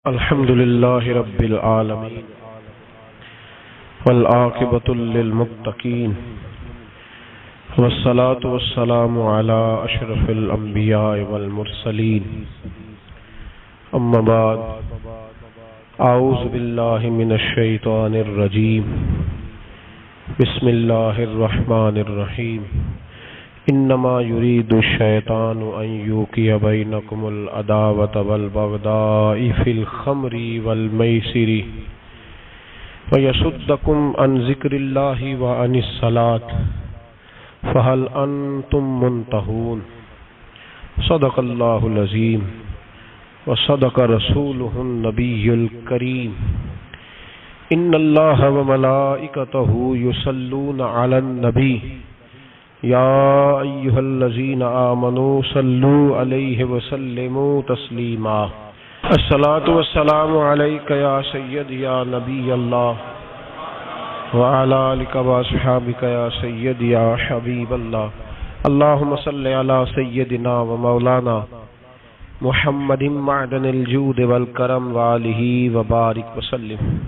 الحمد لله رب العالمين والعاقبة للمتقين والصلاة والسلام على أشرف الأنبياء والمرسلين أما بعد أعوذ بالله من الشيطان الرجيم بسم الله الرحمن الرحيم انما يريد الشيطان ان يوقع بينكم العداوة والبغضاء في الخمر والميسر ويصدكم عن ذكر الله وعن الصلاة فهل انتم منتهون صدق الله العظيم وصدق رسوله النبي الكريم ان الله وملائكته يصلون على النبي یا ایھا الذین آمنوا صلوا علیہ وسلموا تسلیما الصلاۃ والسلام علیک یا سید یا نبی اللہ وعلی آلک واصحابک یا سید یا حبیب اللہ اللہم صلی علی سیدنا و مولانا محمد معدن الجود والکرم وآلہ وبارک وسلم۔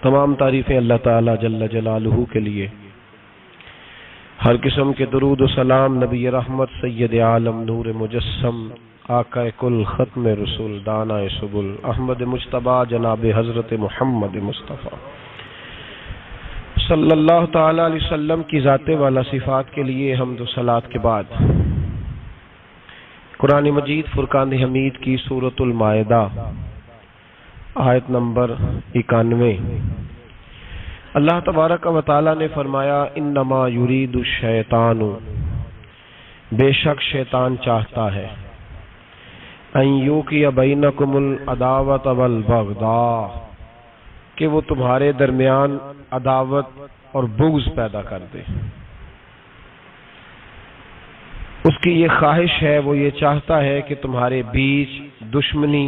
تمام تعریفیں اللہ تعالی جل جلالہ کے لیے، ہر قسم کے درود و سلام نبی رحمت سید عالم نور مجسم آقا کل ختم رسول دانا سبل احمد مجتبی جناب حضرت محمد مصطفیٰ صلی اللہ تعالی علیہ وسلم کی ذات والا صفات کے لیے حمد و صلات کے بعد قرآن مجید فرقان حمید کی سورۃ المائدہ آیت نمبر 91، اللہ تبارک و تعالی نے فرمایا انما یرید الشیطان، بے شک شیطان چاہتا ہے، ان یوقع بینکم العداوۃ والبغضاء، کہ وہ تمہارے درمیان عداوت اور بغض پیدا کر دے۔ اس کی یہ خواہش ہے، وہ یہ چاہتا ہے کہ تمہارے بیچ دشمنی،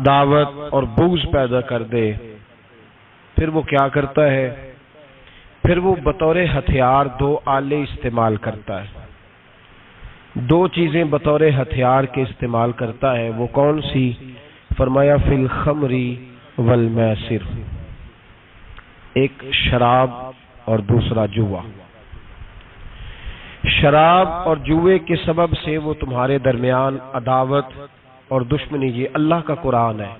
عداوت اور بغض پیدا کر دے۔ پھر وہ کیا کرتا ہے؟ پھر وہ بطور ہتھیار دو آلے استعمال کرتا ہے، دو چیزیں بطور ہتھیار کے استعمال کرتا ہے۔ وہ کون سی؟ فرمایا فی الخمر والمیسر، ایک شراب اور دوسرا جوا۔ شراب اور جوے کے سبب سے وہ تمہارے درمیان عداوت اور دشمنی، یہ اللہ کا قرآن ہے۔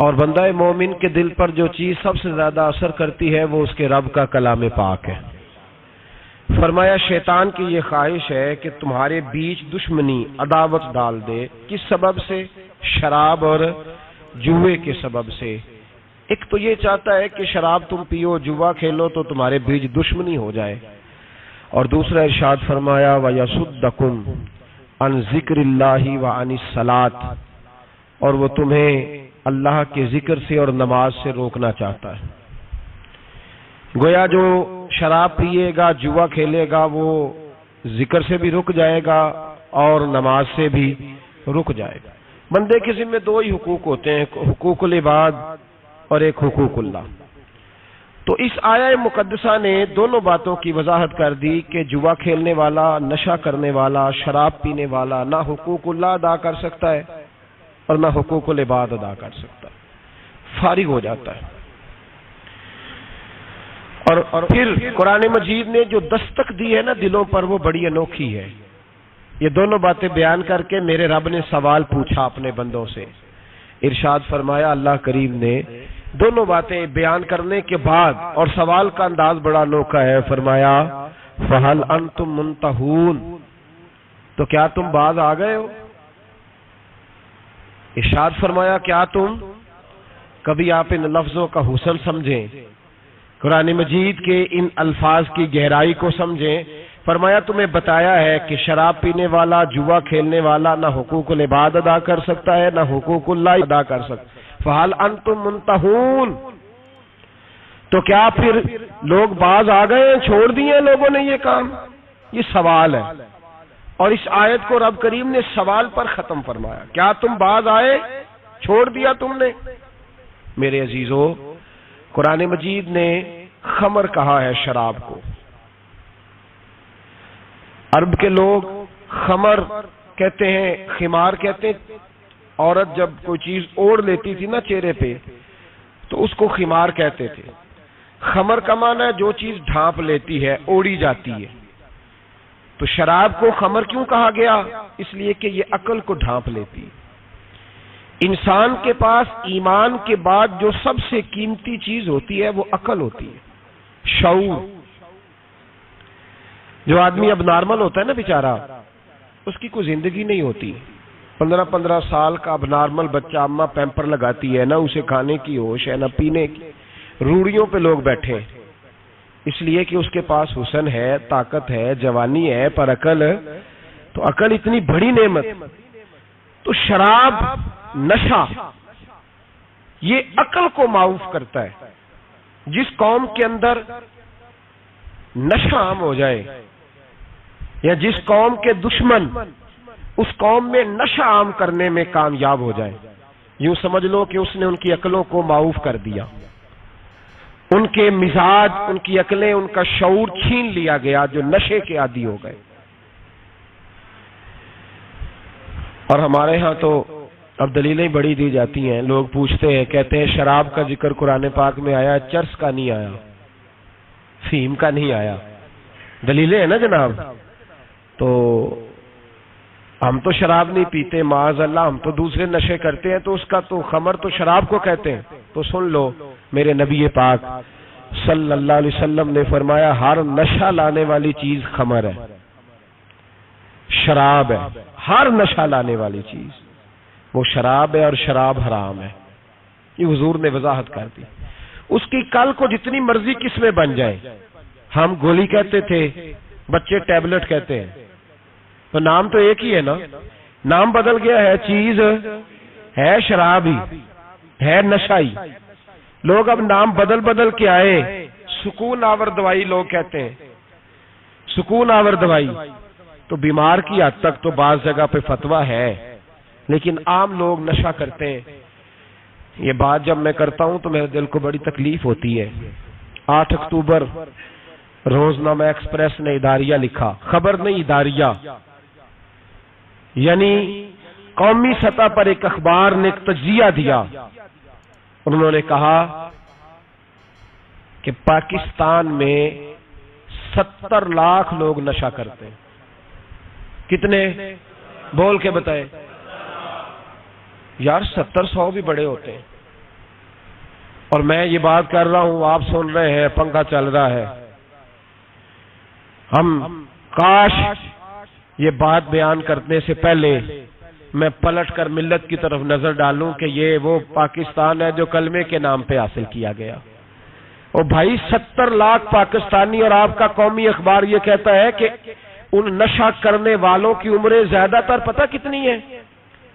اور بندہ مومن کے دل پر جو چیز سب سے زیادہ اثر کرتی ہے وہ اس کے رب کا کلام پاک ہے۔ فرمایا شیطان کی یہ خواہش ہے کہ تمہارے بیچ دشمنی، عداوت ڈال دے۔ کس سبب سے؟ شراب اور جوے کے سبب سے۔ ایک تو یہ چاہتا ہے کہ شراب تم پیو، جوا کھیلو تو تمہارے بیچ دشمنی ہو جائے، اور دوسرا ارشاد فرمایا وَيَصُدَّكُمْ عَنْ ذِكْرِ اللَّهِ وَعَنِ الصَّلَاةِ، اور وہ تمہیں اللہ کے ذکر سے اور نماز سے روکنا چاہتا ہے۔ گویا جو شراب پیے گا، جوا کھیلے گا، وہ ذکر سے بھی رک جائے گا اور نماز سے بھی رک جائے گا۔ بندے کے ذمہ دو ہی حقوق ہوتے ہیں، حقوق العباد اور ایک حقوق اللہ۔ تو اس آیہ مقدسہ نے دونوں باتوں کی وضاحت کر دی کہ جوا کھیلنے والا، نشہ کرنے والا، شراب پینے والا نہ حقوق اللہ ادا کر سکتا ہے اور نہ حقوق العباد ادا کر سکتا ہے، فارغ ہو جاتا ہے۔ اور پھر قرآن مجید نے جو دستک دی ہے نا دلوں پر، وہ بڑی انوکھی ہے۔ یہ دونوں باتیں بیان کر کے میرے رب نے سوال پوچھا اپنے بندوں سے۔ ارشاد فرمایا اللہ کریم نے دونوں باتیں بیان کرنے کے بعد، اور سوال کا انداز بڑا انوکھا ہے، فرمایا فَهَلْ أَنْتُمْ مُنْتَهُونَ، تو کیا تم باز آ گئے ہو؟ ارشاد فرمایا کیا تم کبھی آپ ان لفظوں کا حسن سمجھیں، قرآن مجید کے ان الفاظ کی گہرائی کو سمجھیں۔ فرمایا تمہیں بتایا ہے کہ شراب پینے والا، جوا کھیلنے والا نہ حقوق العباد ادا کر سکتا ہے، نہ حقوق اللہ ادا کر سکتا۔ فَهَلْ أَنْتُمْ مُنْتَهُونَ، تو کیا پھر لوگ باز آ گئے ہیں، چھوڑ دیے لوگوں نے یہ کام؟ یہ سوال ہے، اور اس آیت کو رب کریم نے سوال پر ختم فرمایا۔ کیا تم باز آئے؟ چھوڑ دیا تم نے؟ میرے عزیزو، قرآن مجید نے خمر کہا ہے شراب کو۔ عرب کے لوگ خمر کہتے ہیں خمار کہتے ہیں، عورت جب کوئی چیز اوڑھ لیتی تھی نا چہرے پہ تو اس کو خمار کہتے تھے۔ خمر کا معنی ہے جو چیز ڈھانپ لیتی ہے، اوڑھی جاتی ہے۔ تو شراب کو خمر کیوں کہا گیا؟ اس لیے کہ یہ عقل کو ڈھانپ لیتی ہے۔ انسان کے پاس ایمان کے بعد جو سب سے قیمتی چیز ہوتی ہے وہ عقل ہوتی ہے، شعور۔ جو آدمی اب نارمل ہوتا ہے نا بیچارہ، اس کی کوئی زندگی نہیں ہوتی۔ 15 سال کا اب نارمل بچہ، اماں پیمپر لگاتی ہے، نہ اسے کھانے کی ہوش ہے نہ پینے کی، روڑیوں پہ لوگ بیٹھے ہیں، اس لیے کہ اس کے پاس حسن ہے، طاقت ہے، جوانی ہے، پر عقل، تو عقل اتنی بڑی نعمت۔ تو شراب، نشہ، یہ عقل کو معاف کرتا ہے۔ جس قوم کے اندر نشہ عام ہو جائے، یا جس قوم کے دشمن اس قوم میں نشہ عام کرنے میں کامیاب ہو جائے، یوں سمجھ لو کہ اس نے ان کی عقلوں کو معاف کر دیا، ان کے مزاج، ان کی عقلیں، ان کا شعور چھین لیا گیا، جو نشے کے عادی ہو گئے۔ اور ہمارے ہاں تو اب دلیلیں بڑی دی جاتی ہیں، لوگ پوچھتے ہیں، کہتے ہیں شراب کا ذکر قرآن پاک میں آیا، چرس کا نہیں آیا، فیم کا نہیں آیا، دلیلیں ہیں نا جناب۔ تو ہم تو شراب نہیں پیتے معاذ اللہ، ہم تو دوسرے نشے کرتے ہیں، تو اس کا تو خمر تو شراب کو کہتے ہیں۔ تو سن لو، میرے نبی پاک صلی اللہ علیہ وسلم نے فرمایا ہر نشہ لانے والی چیز خمر ہے، شراب ہے، ہر نشہ لانے والی چیز وہ شراب ہے، اور شراب حرام ہے۔ یہ حضور نے وضاحت کر دی۔ اس کی کل کو جتنی مرضی قسمیں بن جائیں، ہم گولی کہتے تھے، بچے ٹیبلٹ کہتے ہیں، تو نام تو ایک ہی ہے نا، نام بدل گیا ہے، چیز ہے شراب ہی، ہے نشہ ہی۔ لوگ اب نام بدل بدل کے آئے، سکون آور دوائی لوگ کہتے ہیں، سکون آور دوائی، تو بیمار کی حد تک تو بعض جگہ پہ فتویٰ ہے، لیکن عام لوگ نشہ کرتے ہیں۔ یہ بات جب میں کرتا ہوں تو میرے دل کو بڑی تکلیف ہوتی ہے۔ 8 اکتوبر روزنامہ ایکسپریس نے اداریہ لکھا، خبر نہیں اداریہ، یعنی قومی سطح پر ایک اخبار نے ایک تجزیہ دیا، انہوں نے کہا کہ پاکستان میں 70 لاکھ لوگ نشہ کرتے ہیں۔ کتنے؟ بول کے بتائیں یار، 70-100 بھی بڑے ہوتے ہیں۔ اور میں یہ بات کر رہا ہوں، آپ سن رہے ہیں، پنکھا چل رہا ہے۔ ہم کاش یہ بات بیان کرنے سے پہلے میں پلٹ کر ملت کی طرف نظر ڈالوں کہ یہ وہ پاکستان ہے جو کلمے کے نام پہ حاصل کیا گیا۔ اور بھائی 70 لاکھ پاکستانی، اور آپ کا قومی اخبار یہ کہتا ہے کہ ان نشہ کرنے والوں کی عمریں زیادہ تر پتہ کتنی ہے؟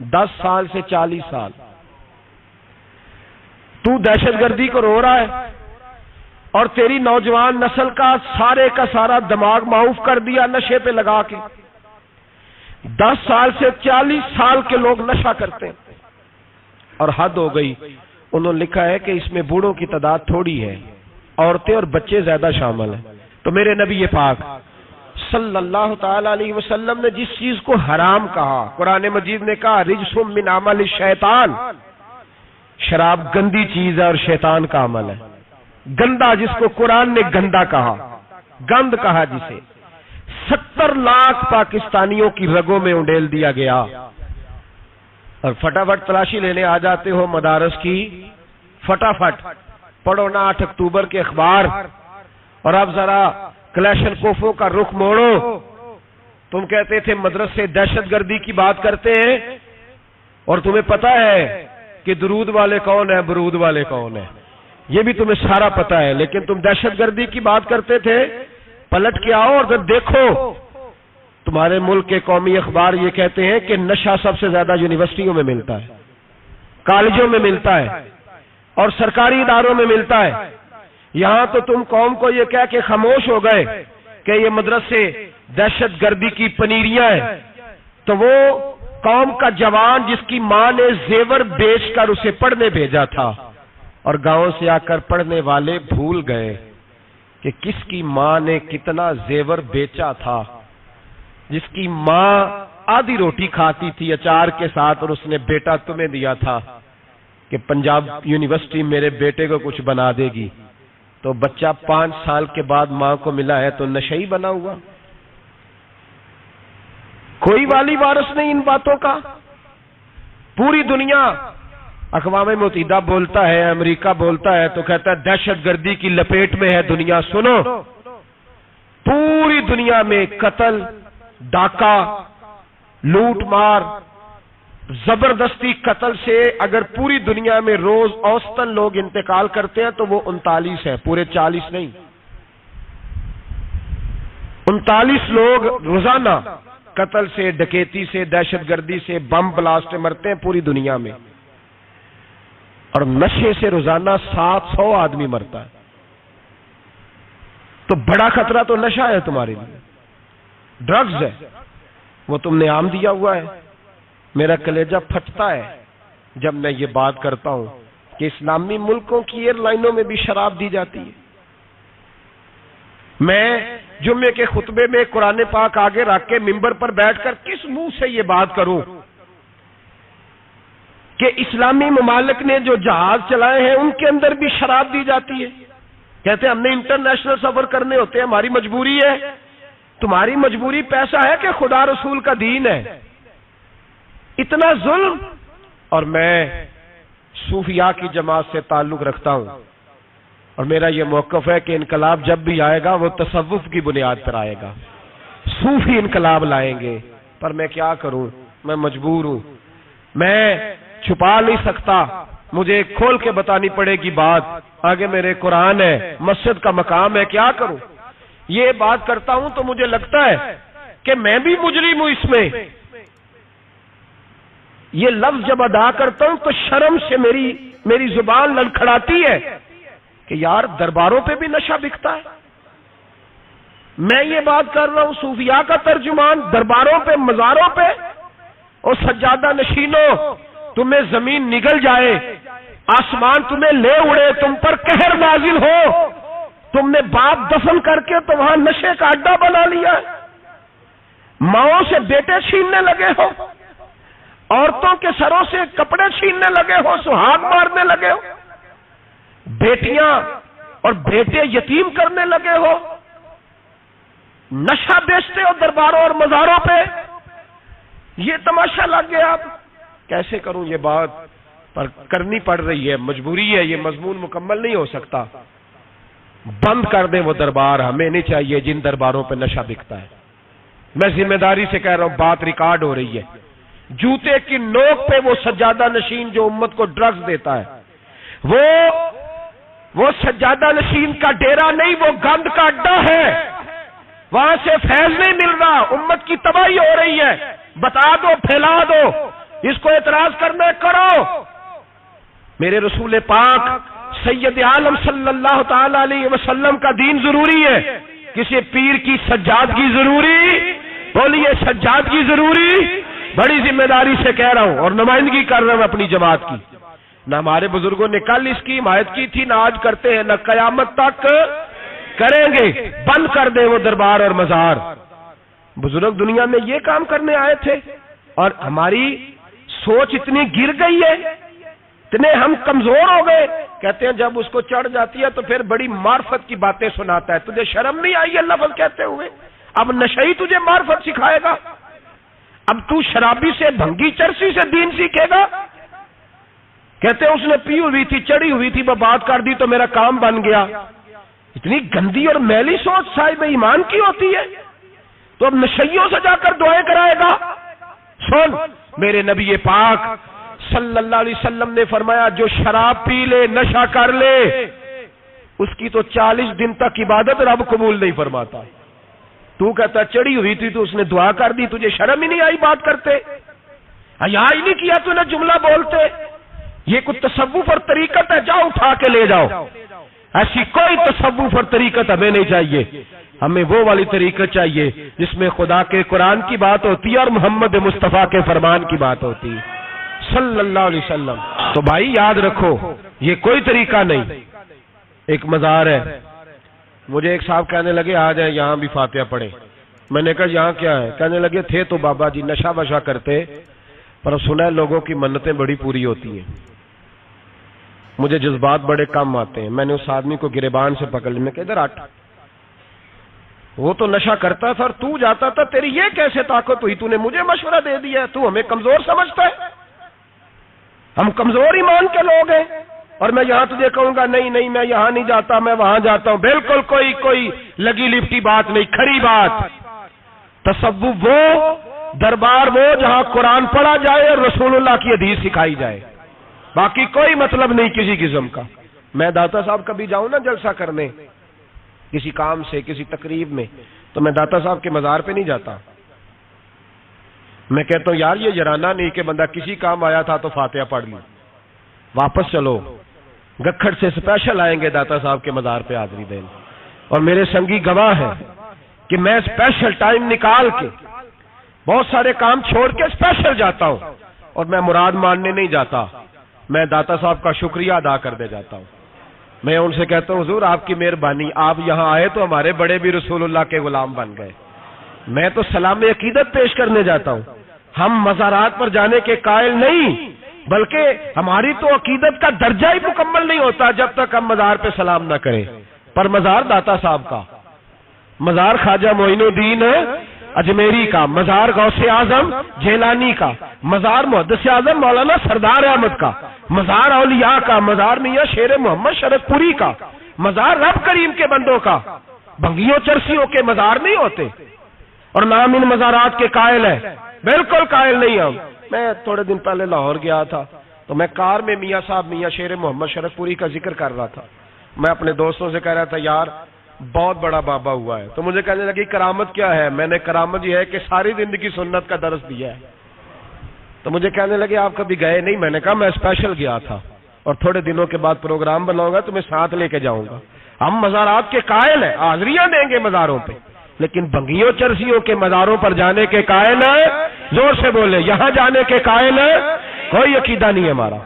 10 سال سے 40 سال۔ تو دہشت گردی کو رو رہا ہے اور تیری نوجوان نسل کا سارا دماغ معاف کر دیا نشے پہ لگا کے۔ 10 سال سے 40 سال کے لوگ نشہ کرتے ہیں، اور حد ہو گئی۔ انہوں نے لکھا ہے کہ اس میں بوڑھوں کی تعداد تھوڑی ہے، عورتیں اور بچے زیادہ شامل ہیں۔ تو میرے نبی پاک صلی اللہ تعالی علیہ وسلم نے جس چیز کو حرام کہا، قرآن مجید نے کہا رجس من عمل الشیطان، شراب گندی چیز ہے اور شیطان کا عمل ہے، گندا، جس کو قرآن نے گندا کہا، گند کہا جسے۔ 70 لاکھ پاکستانیوں کی رگوں میں انڈیل دیا گیا، اور فٹافٹ تلاشی لینے آ جاتے ہو مدارس کی، فٹافٹ پڑھو نا 8 اکتوبر کے اخبار، اور اب ذرا کلیشن کوفوں کا رخ موڑو۔ تم کہتے تھے مدرسے دہشت گردی کی بات کرتے ہیں، اور تمہیں پتا ہے کہ درود والے کون ہیں، برود والے کون ہیں، یہ بھی تمہیں سارا پتا ہے، لیکن تم دہشت گردی کی بات کرتے تھے۔ پلٹ کے آؤ اور دیکھو، تمہارے ملک کے قومی اخبار یہ کہتے ہیں کہ نشہ سب سے زیادہ یونیورسٹیوں میں ملتا ہے، کالجوں میں ملتا ہے، اور سرکاری اداروں میں ملتا ہے۔ یہاں تو تم قوم کو یہ کہہ کے خاموش ہو گئے کہ یہ مدرسے دہشت گردی کی پنیریاں ہیں، تو وہ قوم کا جوان جس کی ماں نے زیور بیچ کر اسے پڑھنے بھیجا تھا، اور گاؤں سے آ کر پڑھنے والے بھول گئے کہ کس کی ماں نے کتنا زیور بیچا تھا، جس کی ماں آدھی روٹی کھاتی تھی اچار کے ساتھ، اور اس نے بیٹا تمہیں دیا تھا کہ پنجاب یونیورسٹی میرے بیٹے کو کچھ بنا دے گی، تو بچہ 5 سال کے بعد ماں کو ملا ہے تو نشئی بنا ہوا۔ کوئی والی وارث نہیں ان باتوں کا۔ پوری دنیا، اقوام متحدہ بولتا ہے، امریکہ بولتا ہے تو کہتا ہے دہشت گردی کی لپیٹ میں ہے دنیا۔ سنو، پوری دنیا میں قتل، ڈاکہ، لوٹ مار، زبردستی قتل سے اگر پوری دنیا میں روز اوسطاً لوگ انتقال کرتے ہیں تو وہ 39 ہے، پورے 40 نہیں۔ 39 لوگ روزانہ قتل سے، ڈکیتی سے، دہشت گردی سے، بم بلاسٹ مرتے ہیں پوری دنیا میں، اور نشے سے روزانہ 700 آدمی مرتا ہے۔ تو بڑا خطرہ تو نشہ ہے تمہارے لیے، ڈرگز ہے، وہ تم نے عام دیا ہوا ہے۔ میرا کلیجہ پھٹتا ہے جب میں یہ بات کرتا ہوں کہ اسلامی ملکوں کی ایئر لائنوں میں بھی شراب دی جاتی ہے۔ میں جمعے کے خطبے میں قرآن پاک آگے رکھ کے ممبر پر بیٹھ کر کس منہ سے یہ بات کروں کہ اسلامی ممالک نے جو جہاز چلائے ہیں ان کے اندر بھی شراب دی جاتی ہے۔ کہتے ہیں ہم نے انٹرنیشنل سفر کرنے ہوتے ہیں، ہماری مجبوری ہے۔ تمہاری مجبوری پیسہ ہے کہ خدا رسول کا دین ہے؟ اتنا ظلم۔ اور میں صوفیاء کی جماعت سے تعلق رکھتا ہوں، اور میرا یہ موقف ہے کہ انقلاب جب بھی آئے گا وہ تصوف کی بنیاد پر آئے گا، صوفی انقلاب لائیں گے۔ پر میں کیا کروں، میں مجبور ہوں، میں چھپا نہیں سکتا، مجھے کھول کے بتانی پڑے گی بات۔ آگے میرے قرآن ہے، مسجد کا مقام ہے، کیا کروں؟ یہ بات کرتا ہوں تو مجھے لگتا ہے کہ میں بھی مجرم ہوں اس میں۔ یہ لفظ جب ادا کرتا ہوں تو شرم سے میری زبان لڑکھڑاتی ہے کہ یار درباروں پہ بھی نشہ بکتا ہے۔ میں یہ بات کر رہا ہوں، صوفیاء کا ترجمان، درباروں پہ، مزاروں پہ، اور سجادہ نشینوں، تمہیں زمین نگل جائے، آسمان تمہیں لے اڑے، تم پر قہر نازل ہو، تم نے باپ دفن کر کے تو وہاں نشے کا اڈا بنا لیا، ماؤں سے بیٹے چھیننے لگے ہو، عورتوں کے سروں سے کپڑے چھیننے لگے ہو، سہاگ مارنے لگے ہو، بیٹیاں اور بیٹے یتیم کرنے لگے ہو، نشہ بیچتے ہو درباروں اور مزاروں پہ۔ یہ تماشا لگ گیا۔ اب کیسے کروں یہ بات، پر کرنی پڑ رہی ہے، مجبوری ہے، یہ مضمون مکمل نہیں ہو سکتا۔ بند کر دیں وہ دربار، ہمیں نہیں چاہیے جن درباروں پہ نشہ بکتا ہے۔ میں ذمہ داری سے کہہ رہا ہوں، بات ریکارڈ ہو رہی ہے۔ جوتے کی نوک پہ وہ سجادہ نشین جو امت کو ڈرگز دیتا ہے، وہ سجادہ نشین کا ڈیرا نہیں، وہ گند کا اڈا ہے، وہاں سے فیض نہیں مل رہا، امت کی تباہی ہو رہی ہے۔ بتا دو، پھیلا دو، اس کو اعتراض کرنا کرو۔ میرے رسول پاک سید عالم صلی اللہ تعالی علیہ وسلم کا دین ضروری ہے، کسی پیر کی سجادگی ضروری؟ بولیے، سجادگی ضروری؟ بڑی ذمہ داری سے کہہ رہا ہوں، اور نمائندگی کر رہا ہوں اپنی جماعت کی۔ نہ ہمارے بزرگوں نے کل اس کی حمایت کی تھی، نہ آج کرتے ہیں، نہ قیامت تک کریں گے۔ بند کر دے وہ دربار اور مزار۔ بزرگ دنیا میں یہ کام کرنے آئے تھے، اور ہماری سوچ اتنی گر گئی ہے، اتنے ہم کمزور ہو گئے۔ کہتے ہیں جب اس کو چڑھ جاتی ہے تو پھر بڑی معرفت کی باتیں سناتا ہے۔ تجھے شرم نہیں آئی یہ لفظ کہتے ہوئے؟ اب نشئی تجھے معرفت سکھائے گا؟ اب تو شرابی سے، بھنگی چرسی سے دین سیکھے گا؟ کہتے ہیں اس نے پی ہوئی تھی، چڑھی ہوئی تھی، وہ بات کر دی تو میرا کام بن گیا۔ اتنی گندی اور میلی سوچ صاحب ایمان کی ہوتی ہے، تو اب نشیوں سے جا کر دعائیں کرائے گا؟ سن، میرے نبی پاک صلی اللہ علیہ وسلم نے فرمایا جو شراب پی لے، نشہ کر لے، اس کی تو 40 دن تک عبادت رب قبول نہیں فرماتا۔ تو کہتا چڑھی ہوئی تھی تو اس نے دعا کر دی، تجھے شرم ہی نہیں آئی بات کرتے؟ حیا ہی نہیں کیا تو نے جملہ بولتے؟ یہ کوئی تصوف اور طریقت ہے؟ جاؤ اٹھا کے لے جاؤ۔ ایسی کوئی تصوف اور طریقت ہمیں نہیں چاہیے، ہمیں وہ والی طریقت چاہیے جس میں خدا کے قرآن کی بات ہوتی ہے اور محمد مصطفیٰ کے فرمان کی بات ہوتی ہے صلی اللہ علیہ وسلم۔ تو بھائی یاد رکھو، یہ کوئی طریقہ نہیں۔ ایک مزار ہے، مجھے ایک صاحب کہنے لگے آ جائیں یہاں بھی فاتحہ پڑھیں۔ میں نے کہا یہاں کیا ہے؟ کہنے لگے تھے تو بابا جی نشہ وشا کرتے، پر سنا ہے لوگوں کی منتیں بڑی پوری ہوتی ہیں، مجھے جذبات بڑے کم آتے ہیں۔ میں نے اس آدمی کو گریبان سے پکڑ لیا، میں کہا ادھر ہٹ، وہ تو نشہ کرتا تھا اور تو جاتا تھا، تیری یہ کیسے طاقت ہوئی؟ تو نے مجھے مشورہ دے دیا، تو ہمیں کمزور سمجھتا ہے؟ ہم کمزور ایمان کے لوگ ہیں، اور میں یہاں تجھے کہوں گا نہیں نہیں میں یہاں نہیں جاتا، میں وہاں جاتا ہوں۔ بالکل کوئی لگی لپٹی بات نہیں، کھری بات۔ تصوف وہ، دربار وہ جہاں قرآن پڑھا جائے اور رسول اللہ کی حدیث سکھائی جائے، باقی کوئی مطلب نہیں کسی قسم کا۔ میں داتا صاحب کبھی جاؤں نا جلسہ کرنے کسی کام سے، کسی تقریب میں، تو میں داتا صاحب کے مزار پہ نہیں جاتا۔ میں کہتا ہوں یار یہ جرانہ نہیں کہ بندہ کسی کام آیا تھا تو فاتحہ پڑھ لی، واپس چلو۔ گکھڑ سے اسپیشل آئیں گے داتا صاحب کے مزار پہ حاضری دین، اور میرے سنگی گواہ ہیں کہ میں اسپیشل ٹائم نکال کے بہت سارے کام چھوڑ کے اسپیشل جاتا ہوں، اور میں مراد ماننے نہیں جاتا، میں داتا صاحب کا شکریہ ادا کر دے جاتا ہوں۔ میں ان سے کہتا ہوں حضور آپ کی مہربانی، آپ یہاں آئے تو ہمارے بڑے بھی رسول اللہ کے غلام بن گئے۔ میں تو سلام عقیدت پیش کرنے جاتا ہوں، ہم مزارات پر جانے کے قائل نہیں، بلکہ ہماری تو عقیدت کا درجہ ہی مکمل نہیں ہوتا جب تک ہم مزار پہ سلام نہ کریں۔ پر مزار داتا صاحب کا، مزار خواجہ معین الدین اجمیری کا، مزار غوث اعظم جیلانی کا، مزار محدث اعظم مولانا سردار احمد کا، مزار اولیاء کا، مزار میاں شیر محمد شرف پوری کا، مزار رب کریم کے بندوں کا۔ بھنگیوں چرسیوں کے مزار نہیں ہوتے، اور نام ان مزارات کے قائل ہے، بالکل قائل نہیں ہم۔ میں تھوڑے دن پہلے لاہور گیا تھا، تو میں کار میں میاں صاحب میاں شیر محمد شرف پوری کا ذکر کر رہا تھا۔ میں اپنے دوستوں سے کہہ رہا تھا یار بہت بڑا بابا ہوا ہے، تو مجھے کہنے لگی کرامت کیا ہے؟ میں نے کرامت یہ ہے کہ ساری زندگی سنت کا درس دیا ہے۔ تو مجھے کہنے لگے آپ کبھی گئے نہیں؟ میں نے کہا میں اسپیشل گیا تھا، اور تھوڑے دنوں کے بعد پروگرام بناؤں گا تو میں ساتھ لے کے جاؤں گا۔ ہم مزارات کے قائل ہیں، حاضریاں دیں گے مزاروں پہ، لیکن بھنگیوں چرسیوں کے مزاروں پر جانے کے قائل ہے، زور سے بولے، یہاں جانے کے قائل ہے، کوئی عقیدہ نہیں ہے ہمارا۔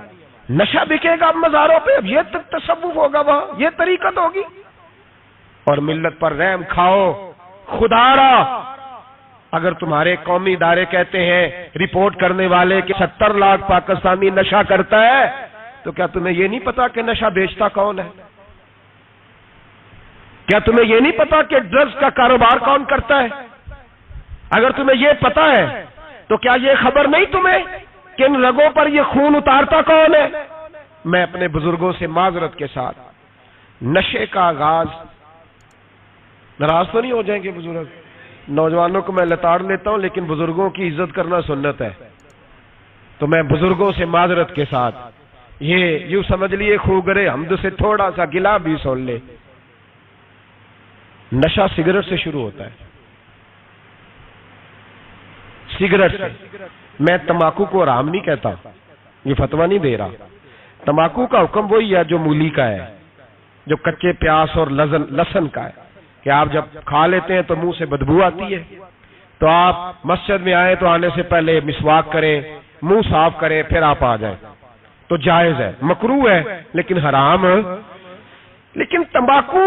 نشہ بکے گا اب مزاروں پہ، اب یہ تصوف ہوگا وہاں، یہ طریقت ہوگی، اور ملت پر رحم کھاؤ۔ خدا را اگر تمہارے قومی ادارے کہتے ہیں رپورٹ کرنے والے کہ 70 لاکھ پاکستانی نشہ کرتا ہے، تو کیا تمہیں یہ نہیں پتا کہ نشہ بیچتا کون ہے؟ کیا تمہیں یہ نہیں پتا کہ ڈرگز کا کاروبار کون کرتا ہے؟ اگر تمہیں یہ پتا ہے تو کیا یہ خبر نہیں تمہیں کہ ان رگوں پر یہ خون اتارتا کون ہے؟ میں اپنے بزرگوں سے معذرت کے ساتھ، نشے کا آغاز، ناراض تو نہیں ہو جائیں گے بزرگ، نوجوانوں کو میں لتاڑ لیتا ہوں لیکن بزرگوں کی عزت کرنا سنت ہے، تو میں بزرگوں سے معذرت کے ساتھ، یہ یوں سمجھ لیے خوگرے حمد سے تھوڑا سا گلا بھی سن لے۔ نشہ سگریٹ سے شروع ہوتا ہے، سگریٹ سے۔ میں تمباکو کو حرام نہیں کہتا، یہ فتویٰ نہیں دے رہا۔ تمباکو کا حکم وہی ہے جو مولی کا ہے، جو کچے پیاز اور لہسن کا ہے، کہ آپ جب کھا لیتے ہیں تو منہ سے بدبو آتی ہے، تو آپ مسجد میں آئیں تو آنے سے پہلے مسواک کریں، منہ صاف کریں، پھر آپ آ جائیں، تو جائز ہے، مکروہ ہے لیکن حرام ہے۔ لیکن تمباکو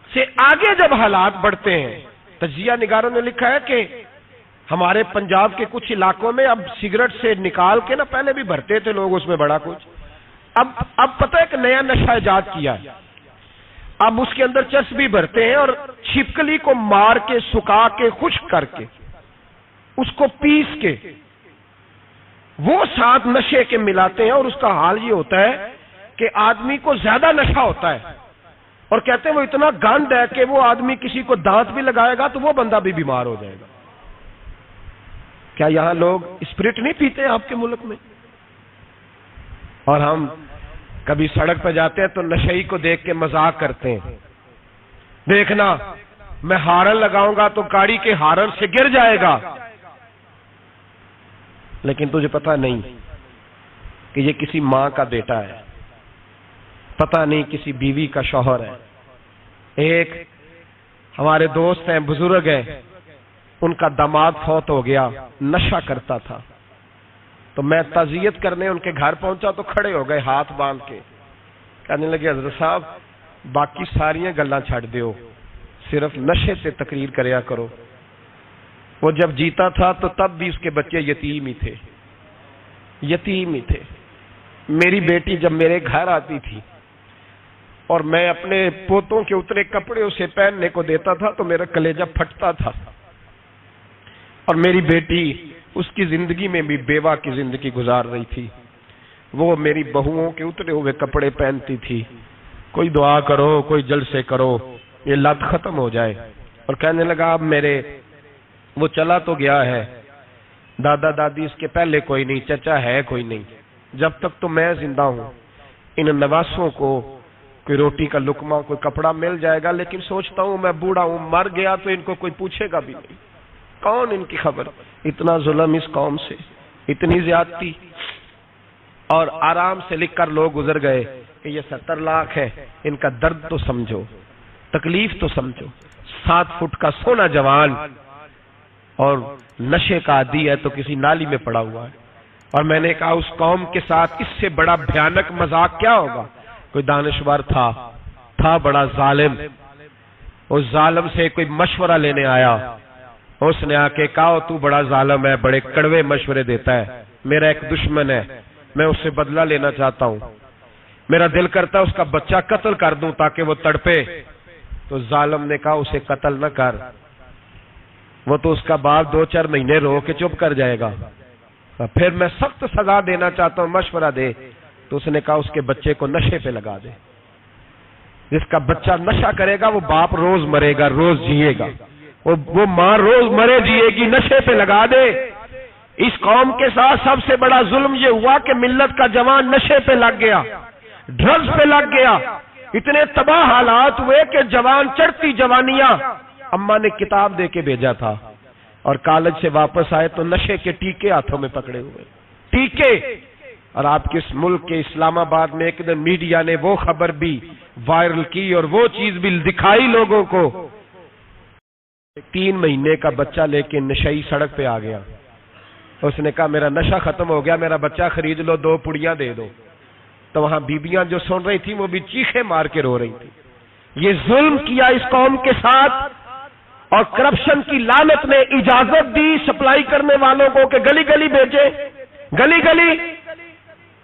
سے آگے جب حالات بڑھتے ہیں، تجزیہ نگاروں نے لکھا ہے کہ ہمارے پنجاب کے کچھ علاقوں میں اب سگریٹ سے نکال کے نا، پہلے بھی بھرتے تھے لوگ اس میں بڑا کچھ، اب پتہ ہے کہ نیا نشہ ایجاد کیا ہے، اب اس کے اندر چرس بھی بھرتے ہیں، اور چھپکلی کو مار کے، سکھا کے، خشک کر کے، اس کو پیس کے وہ ساتھ نشے کے ملاتے ہیں، اور اس کا حال یہ ہوتا ہے کہ آدمی کو زیادہ نشہ ہوتا ہے، اور کہتے ہیں وہ اتنا گند ہے کہ وہ آدمی کسی کو دانت بھی لگائے گا تو وہ بندہ بھی بیمار ہو جائے گا۔ کیا یہاں لوگ اسپرٹ نہیں پیتے آپ کے ملک میں؟ اور ہم کبھی سڑک پہ جاتے ہیں تو نشئی کو دیکھ کے مذاق کرتے ہیں، دیکھنا میں ہارن لگاؤں گا تو گاڑی کے ہارن سے گر جائے گا، لیکن تجھے پتہ نہیں کہ یہ کسی ماں کا بیٹا ہے، پتہ نہیں کسی بیوی کا شوہر ہے۔ ایک ہمارے دوست ہیں، بزرگ ہیں، ان کا داماد فوت ہو گیا، نشہ کرتا تھا، تو میں تعزیت کرنے ان کے گھر پہنچا تو کھڑے ہو گئے ہاتھ باندھ کے، کہنے لگے حضرت صاحب باقی ساریاں گلاں چھڑ دیو، صرف نشے سے تقریر کریا کرو. وہ جب جیتا تھا تو تب بھی اس کے بچے یتیم ہی تھے، یتیم ہی تھے. میری بیٹی جب میرے گھر آتی تھی اور میں اپنے پوتوں کے اتنے کپڑے اسے پہننے کو دیتا تھا تو میرا کلیجہ پھٹتا تھا. اور میری بیٹی اس کی زندگی میں بھی بیوہ کی زندگی گزار رہی تھی. وہ میری بہوؤں کے اترے ہوئے کپڑے پہنتی تھی. کوئی دعا کرو، کوئی جلسے کرو، یہ لت ختم ہو جائے. اور کہنے لگا اب میرے وہ چلا تو گیا ہے، دادا دادی اس کے پہلے کوئی نہیں، چچا ہے کوئی نہیں، جب تک تو میں زندہ ہوں ان نواسوں کو کوئی روٹی کا لقمہ، کوئی کپڑا مل جائے گا. لیکن سوچتا ہوں میں بوڑھا ہوں، مر گیا تو ان کو کوئی پوچھے گا بھی نہیں، کون ان کی خبر. اتنا ظلم اس قوم سے، اتنی زیادتی. اور آرام سے لکھ کر لوگ گزر گئے کہ یہ 70 لاکھ ہے، ان کا درد تو سمجھو، تکلیف تو سمجھو. 7 فٹ کا سونا جوان اور نشے کا عادی ہے تو کسی نالی میں پڑا ہوا ہے. اور میں نے کہا اس قوم کے ساتھ اس سے بڑا بھیانک مذاق کیا ہوگا. کوئی دانشور تھا بڑا ظالم. اس ظالم سے کوئی مشورہ لینے آیا، اس نے آ کے کہا تو بڑا ظالم ہے، بڑے کڑوے مشورے دیتا ہے، میرا ایک دشمن ہے، میں اس سے بدلہ لینا چاہتا ہوں، میرا دل کرتا ہے اس کا بچہ قتل کر دوں تاکہ وہ تڑپے. تو ظالم نے کہا اسے قتل نہ کر، وہ تو اس کا باپ 2-4 مہینے رو کے چپ کر جائے گا. پھر میں سخت سزا دینا چاہتا ہوں، مشورہ دے. تو اس نے کہا اس کے بچے کو نشے پہ لگا دے. جس کا بچہ نشہ کرے گا وہ باپ روز مرے گا، روز جیے گا، وہ ماں روز مرے جیے گی، نشے پہ لگا دے. اس قوم کے ساتھ سب سے بڑا ظلم یہ ہوا کہ ملت کا جوان نشے پہ لگ گیا، ڈرگز پہ لگ گیا. اتنے تباہ حالات ہوئے کہ جوان چڑھتی جوانیاں، اماں نے کتاب دے کے بھیجا تھا اور کالج سے واپس آئے تو نشے کے ٹیکے ہاتھوں میں پکڑے ہوئے، ٹیکے. اور آپ کے ملک کے اسلام آباد میں ایک دن میڈیا نے وہ خبر بھی وائرل کی اور وہ چیز بھی دکھائی لوگوں کو. 3 مہینے کا بچہ لے کے نشئی سڑک پہ آ گیا. اس نے کہا میرا نشہ ختم ہو گیا، میرا بچہ خرید لو، 2 پڑیاں دے دو. تو وہاں بیبیاں جو سن رہی تھیں وہ بھی چیخے مار کے رو رہی تھی. یہ ظلم کیا اس قوم کے ساتھ. اور کرپشن کی لعنت نے اجازت دی سپلائی کرنے والوں کو کہ گلی گلی بھیجے، گلی گلی.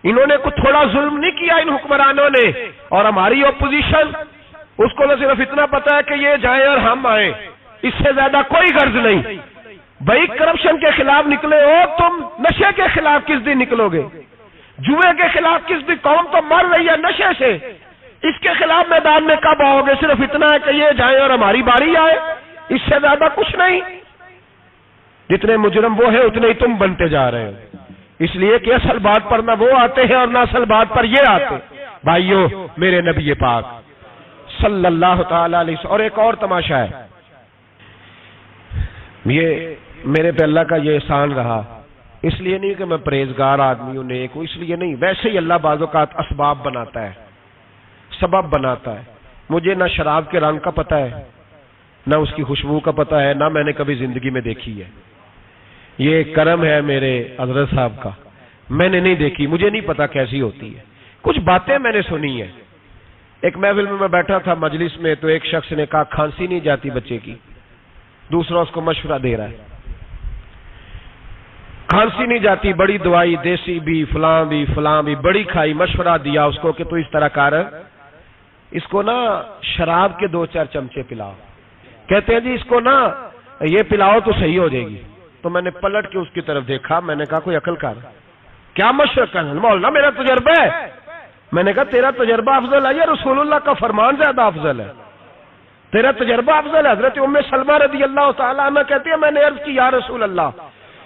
انہوں نے کوئی تھوڑا ظلم نہیں کیا ان حکمرانوں نے. اور ہماری اپوزیشن اس کو نہ صرف اتنا پتا ہے کہ یہ جائیں اور ہم آئیں، اس سے زیادہ کوئی غرض نہیں. بھائی کرپشن کے خلاف نکلے ہو تم، نشے کے خلاف کس دن نکلو گے؟ جوئے کے خلاف کس دن؟ قوم تو مر رہی ہے نشے سے، اس کے خلاف میدان میں کب آؤ گے؟ صرف اتنا ہے کہ یہ جائیں اور ہماری باری آئے، اس سے زیادہ کچھ نہیں. جتنے مجرم وہ ہیں اتنے ہی تم بنتے جا رہے ہو. اس لیے کہ اصل بات پر نہ وہ آتے ہیں اور نہ اصل بات پر یہ آتے. بھائیو میرے نبی پاک صلی اللہ تعالی علیہ وسلم. اور ایک اور تماشا ہے، یہ میرے پہ اللہ کا یہ احسان رہا. اس لیے نہیں کہ میں پرہیزگار آدمی ہوں، نیک ہوں، اس لیے نہیں، ویسے ہی اللہ بعض اوقات اسباب بناتا ہے، سبب بناتا ہے. مجھے نہ شراب کے رنگ کا پتہ ہے، نہ اس کی خوشبو کا پتہ ہے، نہ میں نے کبھی زندگی میں دیکھی ہے. یہ کرم ہے میرے حضرت صاحب کا، میں نے نہیں دیکھی، مجھے نہیں پتا کیسی ہوتی ہے. کچھ باتیں میں نے سنی ہیں. ایک محفل میں بیٹھا تھا مجلس میں، تو ایک شخص نے کہا کھانسی نہیں جاتی بچے کی. دوسرا اس کو مشورہ دے رہا ہے، کھانسی نہیں جاتی، بڑی دوائی دیسی بھی فلاں بھی بڑی کھائی، مشورہ دیا اس کو کہ تو اس طرح کر، اس کو نا شراب کے 2-4 چمچے پلاؤ. کہتے ہیں جی اس کو نا یہ پلاؤ تو صحیح ہو جائے گی. تو میں نے پلٹ کے اس کی طرف دیکھا، میں نے کہا کوئی عقل کر، کیا مشورہ کرنا مولانا، میرا تجربہ ہے. میں نے کہا تیرا تجربہ افضل ہے یا رسول اللہ کا فرمان زیادہ افضل ہے؟ تیرا تجربہ افضل ہے. حضرت ام سلمہ رضی اللہ تعالیٰ عنہ کہتی ہے میں نے عرض کی یا رسول اللہ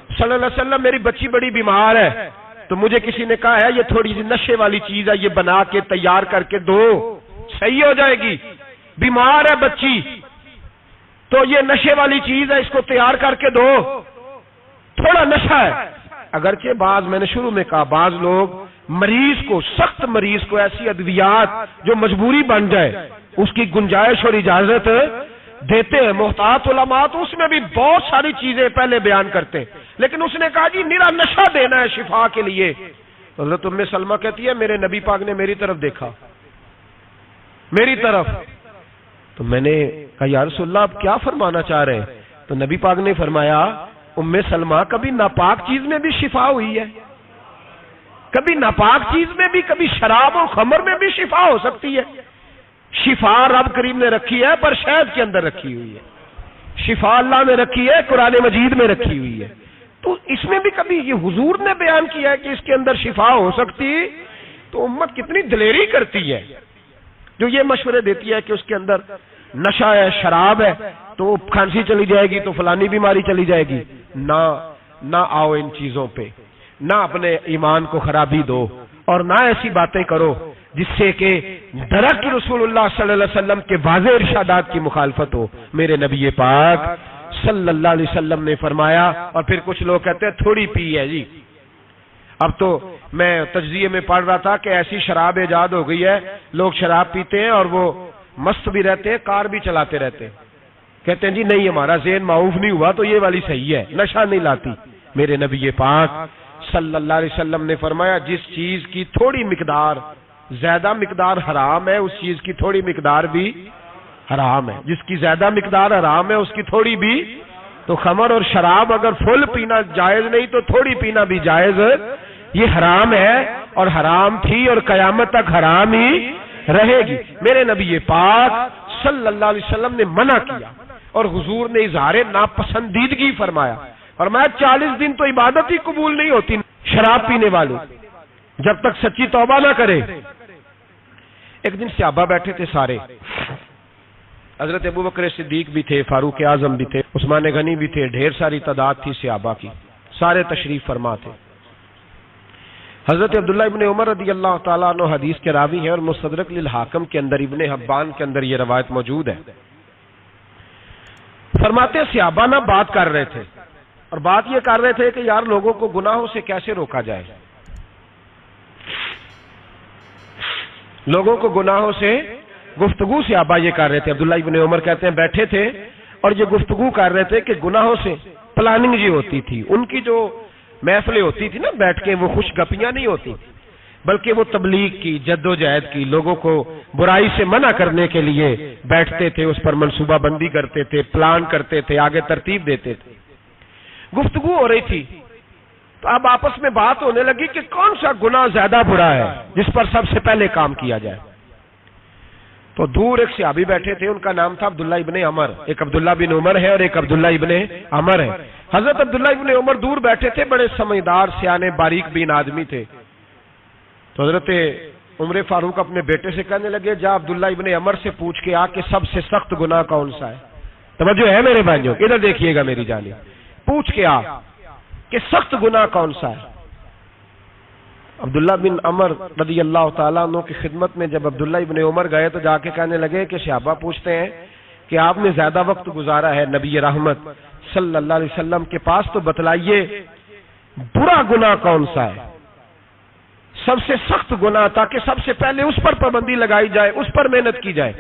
صلی اللہ علیہ وسلم میری بچی بڑی بیمار ہے، تو مجھے کسی نے کہا ہے یہ تھوڑی سی نشے والی چیز ہے، یہ بنا کے تیار کر کے دو، صحیح ہو جائے گی. بیمار ہے بچی تو یہ نشے والی چیز ہے، اس کو تیار کر کے دو، تھوڑا نشہ ہے. اگرچہ بعض، میں نے شروع میں کہا، بعض لوگ مریض کو، سخت مریض کو ایسی ادویات جو مجبوری بن جائے اس کی گنجائش اور اجازت دیتے ہیں. محتاط علماء تو اس میں بھی بہت ساری چیزیں پہلے بیان کرتے ہیں، لیکن اس نے کہا جی میرا نشہ دینا ہے شفا کے لیے. حضرت ام سلمہ کہتی ہے میرے نبی پاک نے میری طرف دیکھا، میری طرف. تو میں نے کہا یا رسول اللہ آپ کیا فرمانا چاہ رہے ہیں؟ تو نبی پاک نے فرمایا ام سلمہ کبھی ناپاک چیز میں بھی شفا ہوئی ہے، کبھی ناپاک چیز میں بھی، کبھی شراب و خمر میں بھی شفا ہو سکتی ہے۔ شفا رب کریم نے رکھی ہے پر شہد کے اندر رکھی ہوئی ہے، شفا اللہ نے رکھی ہے قرآن مجید میں رکھی ہوئی ہے، تو اس میں بھی کبھی یہ حضور نے بیان کیا ہے کہ اس کے اندر شفا ہو سکتی، تو امت کتنی دلیری کرتی ہے جو یہ مشورے دیتی ہے کہ اس کے اندر نشہ ہے، شراب ہے، تو کھانسی چلی جائے گی تو فلانی بیماری چلی جائے گی۔ نہ آؤ ان چیزوں پہ، نہ اپنے ایمان کو خرابی دو، اور نہ ایسی باتیں کرو جس سے کہ درک رسول اللہ صلی اللہ علیہ وسلم کے واضح ارشادات کی مخالفت ہو۔ میرے نبی پاک صلی اللہ علیہ وسلم نے فرمایا، اور پھر کچھ لوگ کہتے ہیں تھوڑی پی ہے جی۔ اب تو میں تجزیے میں پڑھ رہا تھا کہ ایسی شراب ایجاد ہو گئی ہے، لوگ شراب پیتے ہیں اور وہ مست بھی رہتے ہیں، کار بھی چلاتے رہتے ہیں، کہتے ہیں جی نہیں ہمارا ذہن معاف نہیں ہوا تو یہ والی صحیح ہے، نشہ نہیں لاتی۔ میرے نبی پاک صلی اللہ علیہ وسلم نے فرمایا جس چیز کی تھوڑی مقدار، زیادہ مقدار حرام ہے اس چیز کی تھوڑی مقدار بھی حرام ہے، جس کی زیادہ مقدار حرام ہے اس کی تھوڑی بھی۔ تو خمر اور شراب اگر فل پینا جائز نہیں تو تھوڑی پینا بھی جائز، یہ حرام ہے اور حرام تھی اور قیامت تک حرام ہی رہے گی۔ میرے نبی پاک صلی اللہ علیہ وسلم نے منع کیا اور حضور نے اظہار ناپسندیدگی فرمایا، اور میں 40 دن تو عبادت ہی قبول نہیں ہوتی شراب پینے والوں جب تک سچی توبہ نہ کرے۔ ایک دن صحابہ بیٹھے تھے سارے، حضرت ابوبکر صدیق بھی تھے، فاروق اعظم بھی تھے، عثمان غنی بھی تھے، ڈھیر ساری تعداد تھی صحابہ کی، سارے تشریف فرما تھے۔ حضرت عبداللہ ابن عمر رضی اللہ تعالیٰ عنہ حدیث کے راوی ہیں اور مستدرک للحاکم کے اندر، ابن حبان کے اندر یہ روایت موجود ہے۔ فرماتے ہیں صحابہ نہ بات کر رہے تھے، اور بات یہ کر رہے تھے کہ یار لوگوں کو گناہوں سے کیسے روکا جائے، لوگوں کو گناہوں سے گفتگو صحابہ یہ کر رہے تھے۔ عبداللہ ابن عمر کہتے ہیں بیٹھے تھے اور یہ گفتگو کر رہے تھے کہ گناہوں سے پلاننگ یہ ہوتی تھی، ان کی جو محفلیں ہوتی تھی نا بیٹھ کے، وہ خوش گپیاں نہیں ہوتی بلکہ وہ تبلیغ کی، جد و جہد کی، لوگوں کو برائی سے منع کرنے کے لیے بیٹھتے تھے، اس پر منصوبہ بندی کرتے تھے، پلان کرتے تھے، آگے ترتیب دیتے تھے۔ گفتگو ہو رہی تھی تو اب آپس میں بات ہونے لگی کہ کون سا گناہ زیادہ برا ہے جس پر سب سے پہلے کام کیا جائے۔ تو دور ایک صحابی بیٹھے تھے، ان کا نام تھا عبداللہ ابن عمر، ایک عبداللہ بن عمر ہے اور ایک عبداللہ ابن عمر ہے۔ حضرت عبداللہ ابن عمر دور بیٹھے تھے، بڑے سمجھدار سیانے باریک بین آدمی تھے۔ تو حضرت عمر فاروق اپنے بیٹے سے کہنے لگے جا عبداللہ ابن عمر سے پوچھ کے آ کہ سب سے سخت گناہ کون سا ہے۔ توجہ ہے میرے بھائیوں، ادھر دیکھیے گا میری جانب، پوچھ کے آ کہ سخت گناہ کون سا ہے۔ عبداللہ بن عمر رضی اللہ تعالیٰ عنہ کی خدمت میں جب عبداللہ ابن عمر گئے تو جا کے کہنے لگے کہ صحابہ پوچھتے ہیں کہ آپ نے زیادہ وقت گزارا ہے نبی رحمت صلی اللہ علیہ وسلم کے پاس، تو بتلائیے برا گناہ کون سا ہے، سب سے سخت گناہ، تاکہ سب سے پہلے اس پر پابندی لگائی جائے، اس پر محنت کی جائے۔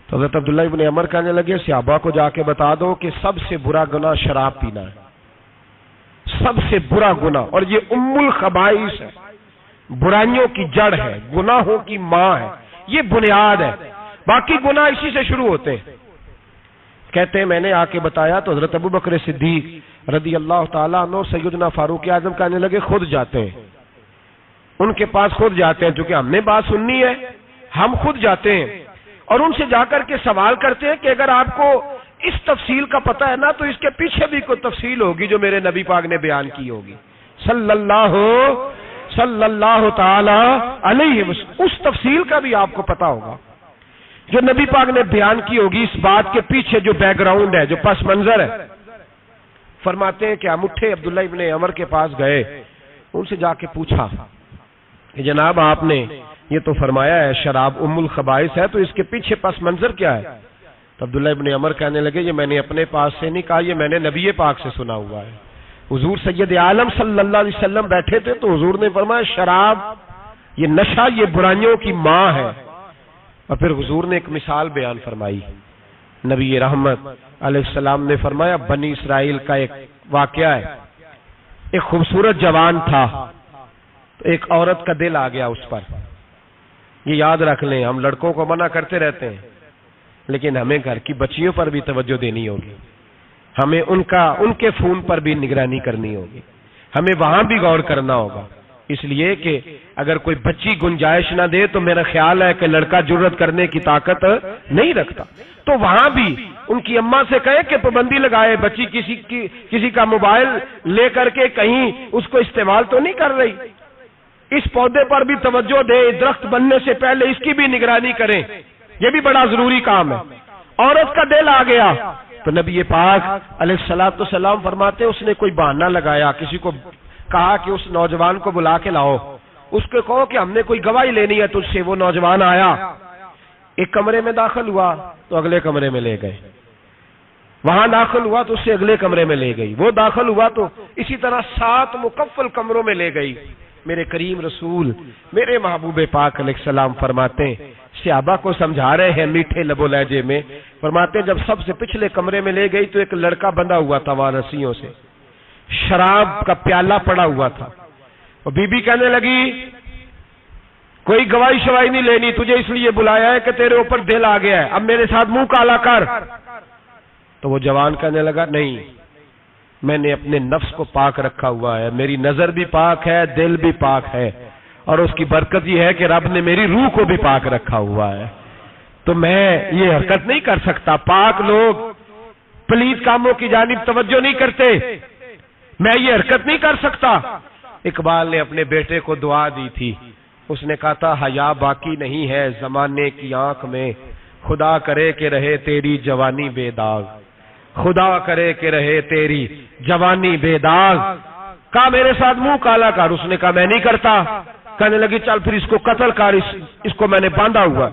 تو حضرت عبداللہ ابن عمر کہنے لگے صحابہ کو جا کے بتا دو کہ سب سے برا گناہ شراب پینا ہے، سب سے برا گناہ، اور یہ ام الخبائث ہے، برائیوں کی جڑ ہے، گناہوں کی ماں ہے، یہ بنیاد ہے، باقی گناہ اسی سے شروع ہوتے ہیں۔ کہتے ہیں میں نے آ کے بتایا تو حضرت ابوبکر صدیق رضی اللہ تعالیٰ عنہ سیدنا فاروق اعظم کہنے لگے خود جاتے ہیں، ان کے پاس خود جاتے ہیں، چونکہ ہم نے بات سننی ہے ہم خود جاتے ہیں اور ان سے جا کر کے سوال کرتے ہیں کہ اگر آپ کو اس تفصیل کا پتہ ہے نا تو اس کے پیچھے بھی کوئی تفصیل ہوگی جو میرے نبی پاک نے بیان کی ہوگی صلی اللہ تعالی علیہ وسلم، اس تفصیل کا بھی آپ کو پتہ ہوگا جو نبی پاک نے بیان کی ہوگی، اس بات کے پیچھے جو بیک گراؤنڈ ہے، جو پس منظر ہے۔ فرماتے ہیں کہ ہم اٹھے، عبداللہ ابن عمر کے پاس گئے، ان سے جا کے پوچھا کہ جناب آپ نے یہ تو فرمایا ہے شراب ام الخبائث ہے، تو اس کے پیچھے پس منظر کیا ہے؟ تو عبداللہ ابن عمر کہنے لگے یہ میں نے اپنے پاس سے نہیں کہا، یہ میں نے نبی پاک سے سنا ہوا ہے۔ حضور سید عالم صلی اللہ علیہ وسلم بیٹھے تھے تو حضور نے فرمایا شراب یہ نشہ یہ برائیوں کی ماں ہے، اور پھر حضور نے ایک مثال بیان فرمائی۔ نبی رحمت علیہ السلام نے فرمایا بنی اسرائیل کا ایک واقعہ ہے، ایک خوبصورت جوان تھا، تو ایک عورت کا دل آ گیا اس پر۔ یہ یاد رکھ لیں، ہم لڑکوں کو منع کرتے رہتے ہیں، لیکن ہمیں گھر کی بچیوں پر بھی توجہ دینی ہوگی، ہمیں ان کے فون پر بھی نگرانی کرنی ہوگی، ہمیں وہاں بھی غور کرنا ہوگا، اس لیے کہ اگر کوئی بچی گنجائش نہ دے تو میرا خیال ہے کہ لڑکا جرأت کرنے کی طاقت نہیں رکھتا، تو وہاں بھی ان کی اماں سے کہے کہ پابندی لگائے، بچی کسی کا موبائل لے کر کے کہیں اس کو استعمال تو نہیں کر رہی، اس پودے پر بھی توجہ دے، درخت بننے سے پہلے اس کی بھی نگرانی کریں، یہ بھی بڑا ضروری کام ہے۔ عورت کا دل آ گیا تو نبی پاک علیہ الصلوۃ والسلام فرماتے اس نے کوئی بہانہ لگایا، کسی کو کہا کہ اس نوجوان کو بلا کے لاؤ، اس کو کہو کہ ہم نے کوئی گواہی لینی ہے تجھ سے، وہ نوجوان آیا، ایک کمرے میں داخل ہوا تو اگلے کمرے میں لے گئے، وہاں داخل ہوا تو اس سے اگلے کمرے میں لے گئی، وہ داخل ہوا تو اسی طرح 7 مکفل کمروں میں لے گئی۔ میرے کریم رسول میرے محبوب پاک علیہ السلام فرماتے ہیں، صحابہ کو سمجھا رہے ہیں میٹھے لب و لہجے میں، فرماتے ہیں جب سب سے پچھلے کمرے میں لے گئی تو ایک لڑکا بندھا ہوا تھا وہاں رسیوں سے، شراب کا پیالہ پڑا ہوا تھا، اور بی بی کہنے لگی کوئی گواہی شواہی نہیں لینی، تجھے اس لیے بلایا ہے کہ تیرے اوپر دل آ گیا ہے، اب میرے ساتھ منہ کالا کر۔ تو وہ جوان کہنے لگا نہیں، میں نے اپنے نفس کو پاک رکھا ہوا ہے، میری نظر بھی پاک ہے، دل بھی پاک ہے، اور اس کی برکت یہ ہے کہ رب نے میری روح کو بھی پاک رکھا ہوا ہے، تو میں یہ حرکت نہیں کر سکتا۔ پاک لوگ پلید کاموں کی جانب توجہ نہیں کرتے، میں یہ حرکت نہیں کر سکتا۔ اقبال نے اپنے بیٹے کو دعا دی تھی، اس نے کہا تھا حیا باقی نہیں ہے زمانے کی آنکھ میں، خدا کرے کہ رہے تیری جوانی بے داغ، خدا کرے کہ رہے تیری جوانی بے داغ۔ کہا میرے ساتھ منہ کالا کر، اس نے کہا میں نہیں کرتا۔ کہنے لگی چل پھر اس کو قتل کر، اس کو میں نے باندھا ہوا۔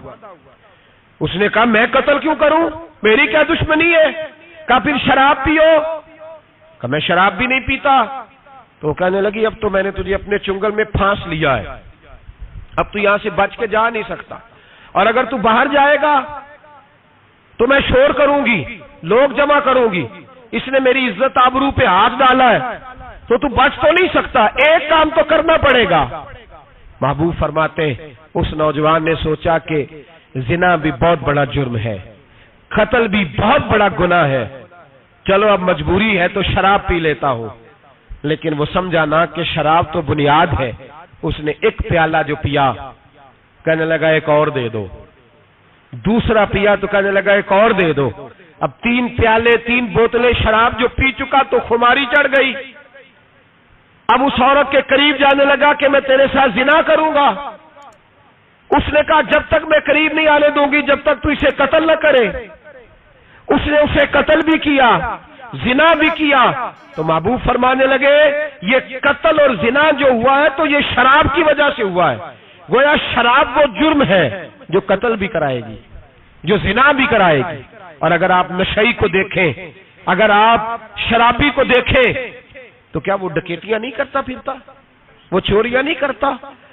اس نے کہا میں قتل کیوں کروں، میری کیا دشمنی ہے؟ کہا پھر شراب پیو، کہا میں شراب بھی نہیں پیتا۔ تو کہنے لگی اب تو میں نے تجھے اپنے چنگل میں پھانس لیا ہے، اب تو یہاں سے بچ کے جا نہیں سکتا، اور اگر تو باہر جائے گا تو میں شور کروں گی، لوگ جمع کروں گی، اس نے میری عزت آبرو پہ ہاتھ ڈالا ہے، تو بچ تو نہیں سکتا، ایک کام تو کرنا پڑے گا۔ محبوب فرماتے اس نوجوان نے سوچا کہ زنا بھی بہت بڑا جرم ہے، قتل بھی بہت بڑا گناہ ہے، چلو اب مجبوری ہے تو شراب پی لیتا ہوں۔ لیکن وہ سمجھا نہ کہ شراب تو بنیاد ہے، اس نے ایک پیالہ جو پیا، کہنے لگا ایک اور دے دو، دوسرا پیا تو کہنے لگا ایک اور دے دو، اب 3 پیالے 3 بوتلیں شراب جو پی چکا تو خماری چڑھ گئی۔ اب اس عورت کے قریب جانے لگا کہ میں تیرے ساتھ زنا کروں گا۔ اس نے کہا جب تک میں قریب نہیں آنے دوں گی جب تک تو اسے قتل نہ کرے۔ اس نے اسے قتل بھی کیا، زنا بھی کیا۔ تو محبوب فرمانے لگے یہ قتل اور زنا جو ہوا ہے تو یہ شراب کی وجہ سے ہوا ہے، گویا شراب وہ جرم ہے جو قتل بھی کرائے گی، جو زنا بھی کرائے گی۔ اور اگر آپ نشئی کو دیکھیں، اگر آپ شرابی کو دیکھیں تو کیا وہ ڈکیتیاں نہیں کرتا پھرتا، وہ چوریاں نہیں کرتا،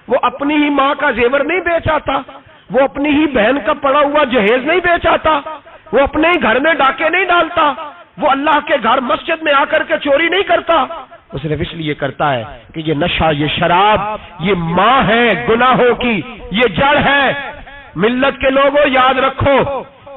وہ اپنی ہی ماں کا زیور نہیں بیچ آتا، وہ اپنی ہی بہن کا پڑا ہوا جہیز نہیں بیچ آتا، وہ اپنے ہی گھر میں ڈاکے نہیں ڈالتا، وہ اللہ کے گھر مسجد میں آ کر کے چوری نہیں کرتا۔ وہ صرف اس لیے کرتا ہے کہ یہ نشہ، یہ شراب، یہ ماں ہے گناہوں کی، یہ جڑ ہے۔ ملت کے لوگوں یاد رکھو،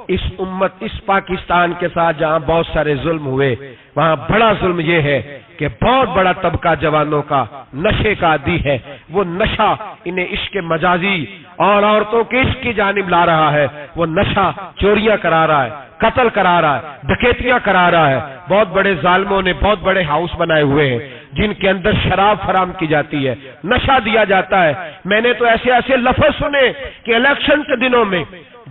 اس امت، اس پاکستان کے ساتھ جہاں بہت سارے ظلم ہوئے، وہاں بڑا ظلم یہ ہے کہ بہت بڑا طبقہ جوانوں کا نشے کا عادی ہے۔ وہ نشہ انہیں عشق مجازی اور عورتوں کے عشق کی جانب لا رہا ہے، وہ نشہ چوریاں کرا رہا ہے، قتل کرا رہا ہے، ڈکیتیاں کرا رہا ہے۔ بہت بڑے ظالموں نے بہت بڑے ہاؤس بنائے ہوئے ہیں جن کے اندر شراب فراہم کی جاتی ہے، نشہ دیا جاتا ہے۔ میں نے تو ایسے ایسے لفظ سنے کہ الیکشن کے دنوں میں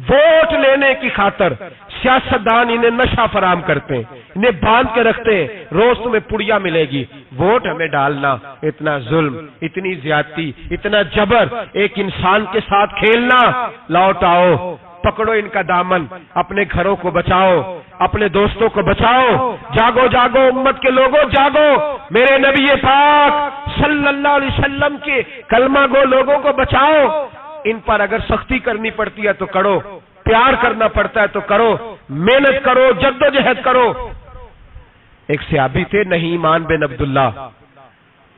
ووٹ لینے کی خاطر سیاستدان انہیں نشہ فراہم کرتے ہیں، انہیں باندھ کے رکھتے ہیں، روز تمہیں پڑیا ملے گی، ووٹ ہمیں ڈالنا۔ اتنا ظلم، اتنی زیادتی، اتنا جبر، ایک انسان کے ساتھ کھیلنا۔ لوٹ آؤ، پکڑو ان کا دامن، اپنے گھروں کو بچاؤ، اپنے دوستوں کو بچاؤ۔ جاگو جاگو امت کے لوگوں، جاگو، میرے نبی پاک صلی اللہ علیہ وسلم کے کلمہ گو لوگوں کو بچاؤ۔ ان پر اگر سختی کرنی پڑتی ہے تو کرو، پیار کرنا پڑتا ہے تو کرو، محنت کرو، جدوجہد کرو۔ ایک صحابی تھے نعمان بن عبداللہ،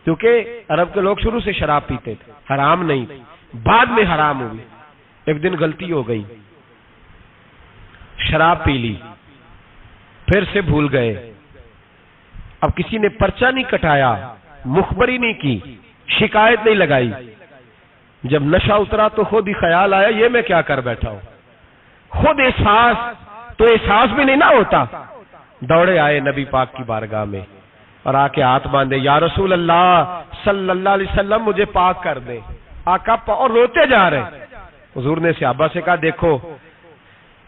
کیونکہ عرب کے لوگ شروع سے شراب پیتے تھے، حرام نہیں تھی، بعد میں حرام ہوئی۔ ایک دن غلطی ہو گئی، شراب پی لی، پھر سے بھول گئے، اب کسی نے پرچہ نہیں کٹایا، مخبری نہیں کی، شکایت نہیں لگائی، جب نشہ اترا تو خود ہی خیال آیا یہ میں کیا کر بیٹھا ہوں، خود احساس تو احساس بھی نہیں نہ ہوتا، دوڑے آئے نبی پاک کی بارگاہ میں اور آ کے ہاتھ باندھے، یا رسول اللہ صلی اللہ علیہ وسلم مجھے پاک کر دے۔ آقا اور روتے جا رہے۔ حضور نے صحابہ سے کہا دیکھو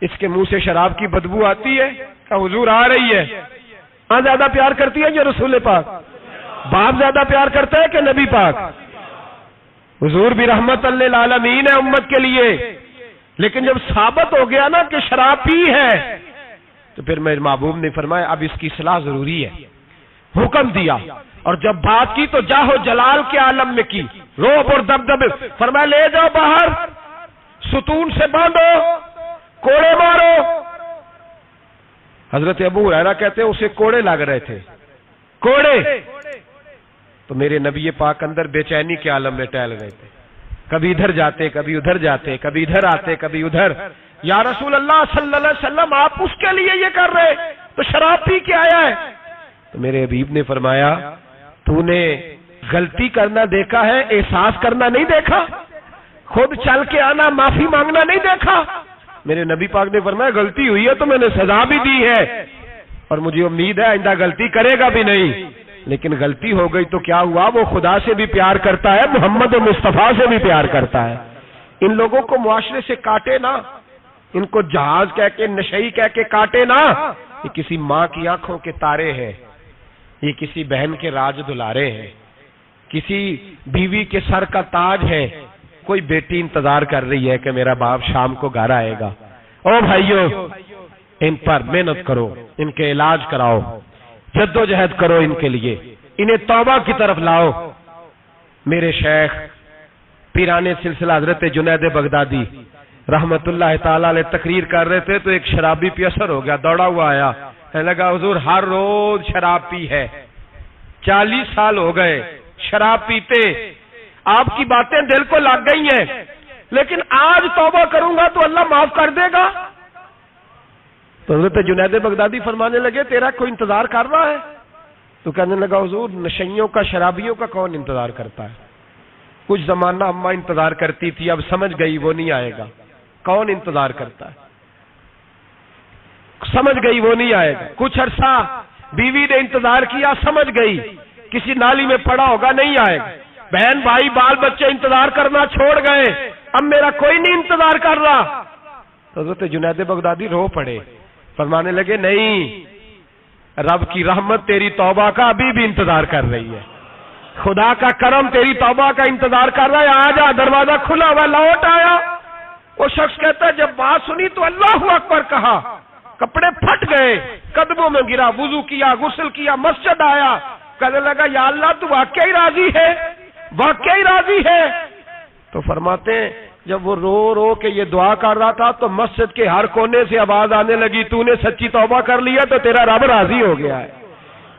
اس کے منہ سے شراب کی بدبو آتی ہے؟ کہا حضور آ رہی ہے۔ ماں زیادہ پیار کرتی ہے یا رسول پاک؟ باپ زیادہ پیار کرتا ہے کہ نبی پاک؟ حضور بھی رحمت للعالمین ہے امت کے لیے، لیکن جب ثابت ہو گیا نا کہ شراب پی ہے تو پھر میرے محبوب نے فرمایا اب اس کی اصلاح ضروری ہے، حکم دیا، اور جب بات کی تو جاہو جلال کے عالم میں کی، روب اور دبدب، فرمایا لے جاؤ باہر، ستون سے باندھو، کوڑے مارو۔ حضرت ابو ہریرہ کہتے ہیں اسے کوڑے لگ رہے تھے، کوڑے، تو میرے نبی پاک اندر بے چینی کے عالم میں ٹہل رہے تھے، کبھی ادھر جاتے کبھی ادھر جاتے، کبھی ادھر آتے کبھی ادھر۔ یا رسول اللہ صلی اللہ علیہ وسلم آپ اس کے لیے یہ کر رہے تو شراب پی کے آیا ہے؟ تو میرے حبیب نے فرمایا تو نے غلطی کرنا دیکھا ہے، احساس کرنا نہیں دیکھا، خود چل کے آنا معافی مانگنا نہیں دیکھا؟ میرے نبی پاک نے فرمایا غلطی ہوئی ہے تو میں نے سزا بھی دی ہے اور مجھے امید ہے آئندہ غلطی کرے گا بھی نہیں، لیکن غلطی ہو گئی تو کیا ہوا، وہ خدا سے بھی پیار کرتا ہے، محمد مصطفیٰ سے بھی پیار کرتا ہے۔ ان لوگوں کو معاشرے سے کاٹے نا، ان کو جہاز کہہ کے نشئی کہہ کے کاٹے نا، یہ کسی ماں کی آنکھوں کے تارے ہیں، یہ کسی بہن کے راج دلارے ہیں، کسی بیوی کے سر کا تاج ہے، کوئی بیٹی انتظار کر رہی ہے کہ میرا باپ شام کو گھر آئے گا۔ او بھائیو ان پر محنت کرو، ان کے علاج کراؤ، جد و جہد کرو ان کے لیے، انہیں توبہ کی طرف لاؤ۔ میرے شیخ پیرانے سلسلہ حضرت جنید بغدادی رحمت اللہ تعالی علیہ تقریر کر رہے تھے تو ایک شرابی پہ اثر ہو گیا، دوڑا ہوا آیا، کہنے لگا حضور ہر روز شراب پی ہے، 40 سال ہو گئے شراب پیتے، آپ کی باتیں دل کو لگ گئی ہیں، لیکن آج توبہ کروں گا تو اللہ معاف کر دے گا۔ تو حضرت جنید بغدادی فرمانے لگے تیرا کوئی انتظار کر رہا ہے؟ تو کہنے لگا حضور نشئیوں کا شرابیوں کا کون انتظار کرتا ہے؟ کچھ زمانہ اماں انتظار کرتی تھی، اب سمجھ گئی وہ نہیں آئے گا، کون انتظار کرتا ہے؟ سمجھ گئی وہ نہیں آئے گا۔ کچھ عرصہ بیوی نے انتظار کیا، سمجھ گئی کسی نالی میں پڑا ہوگا نہیں آئے گا، بہن بھائی بال بچے انتظار کرنا چھوڑ گئے، اب میرا کوئی نہیں انتظار کر رہا۔ تو حضرت جنید بغدادی رو پڑے، فرمانے لگے نہیں، رب کی رحمت تیری توبہ کا ابھی بھی انتظار کر رہی ہے، خدا کا کرم تیری توبہ کا انتظار کر رہا ہے، آجا، دروازہ کھلا ہوا، لوٹ آیا۔ وہ شخص کہتا ہے جب بات سنی تو اللہ اکبر کہا، کپڑے پھٹ گئے، قدموں میں گرا، وضو کیا، غسل کیا، مسجد آیا، کہنے لگا یا اللہ تو واقعی راضی ہے، واقعی راضی ہے؟ تو فرماتے ہیں جب وہ رو رو کے یہ دعا کر رہا تھا تو مسجد کے ہر کونے سے آواز آنے لگی تو نے سچی توبہ کر لیا تو تیرا رب راضی ہو گیا ہے،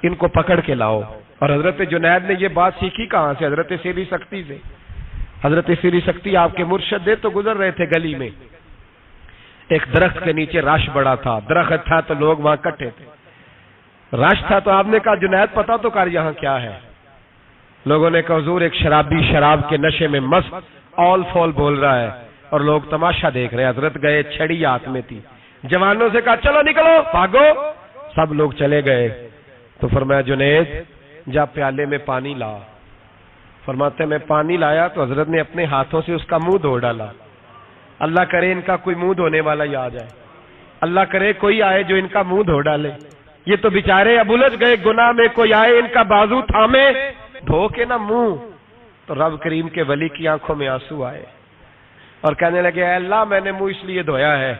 ان کو پکڑ کے لاؤ۔ اور حضرت جنید نے یہ بات سیکھی کہاں سے؟ حضرت سیری سختی سے۔ حضرت سیری سختی آپ کے مرشد دے تو گزر رہے تھے گلی میں، ایک درخت کے نیچے رش بڑا تھا، درخت تھا تو لوگ وہاں کٹے تھے، رش تھا تو آپ نے کہا جنید پتہ تو کر یہاں کیا ہے؟ لوگوں نے کہا حضور ایک شرابی شراب کے نشے میں مست آل فول بول رہا ہے اور لوگ تماشا دیکھ رہے ہیں۔ حضرت گئے، چھڑی ہاتھ میں تھی، جوانوں سے کہا چلو نکلو بھاگو، سب لوگ چلے گئے۔ تو فرمایا جنید جا پیالے میں پانی لا۔ فرماتے میں پانی لایا تو حضرت نے اپنے ہاتھوں سے اس کا منہ دھو ڈالا۔ اللہ کرے ان کا کوئی منہ دھونے والا ہی آ جائے، اللہ کرے کوئی آئے جو ان کا منہ دھو ڈالے، یہ تو بیچارے اب الجھ گئے گناہ میں، کوئی آئے ان کا بازو تھامے دھو کے نہ منہ۔ تو رب کریم کے ولی کی آنکھوں میں آنسو آئے اور کہنے لگے اے اللہ میں نے منہ اس لیے دھویا ہے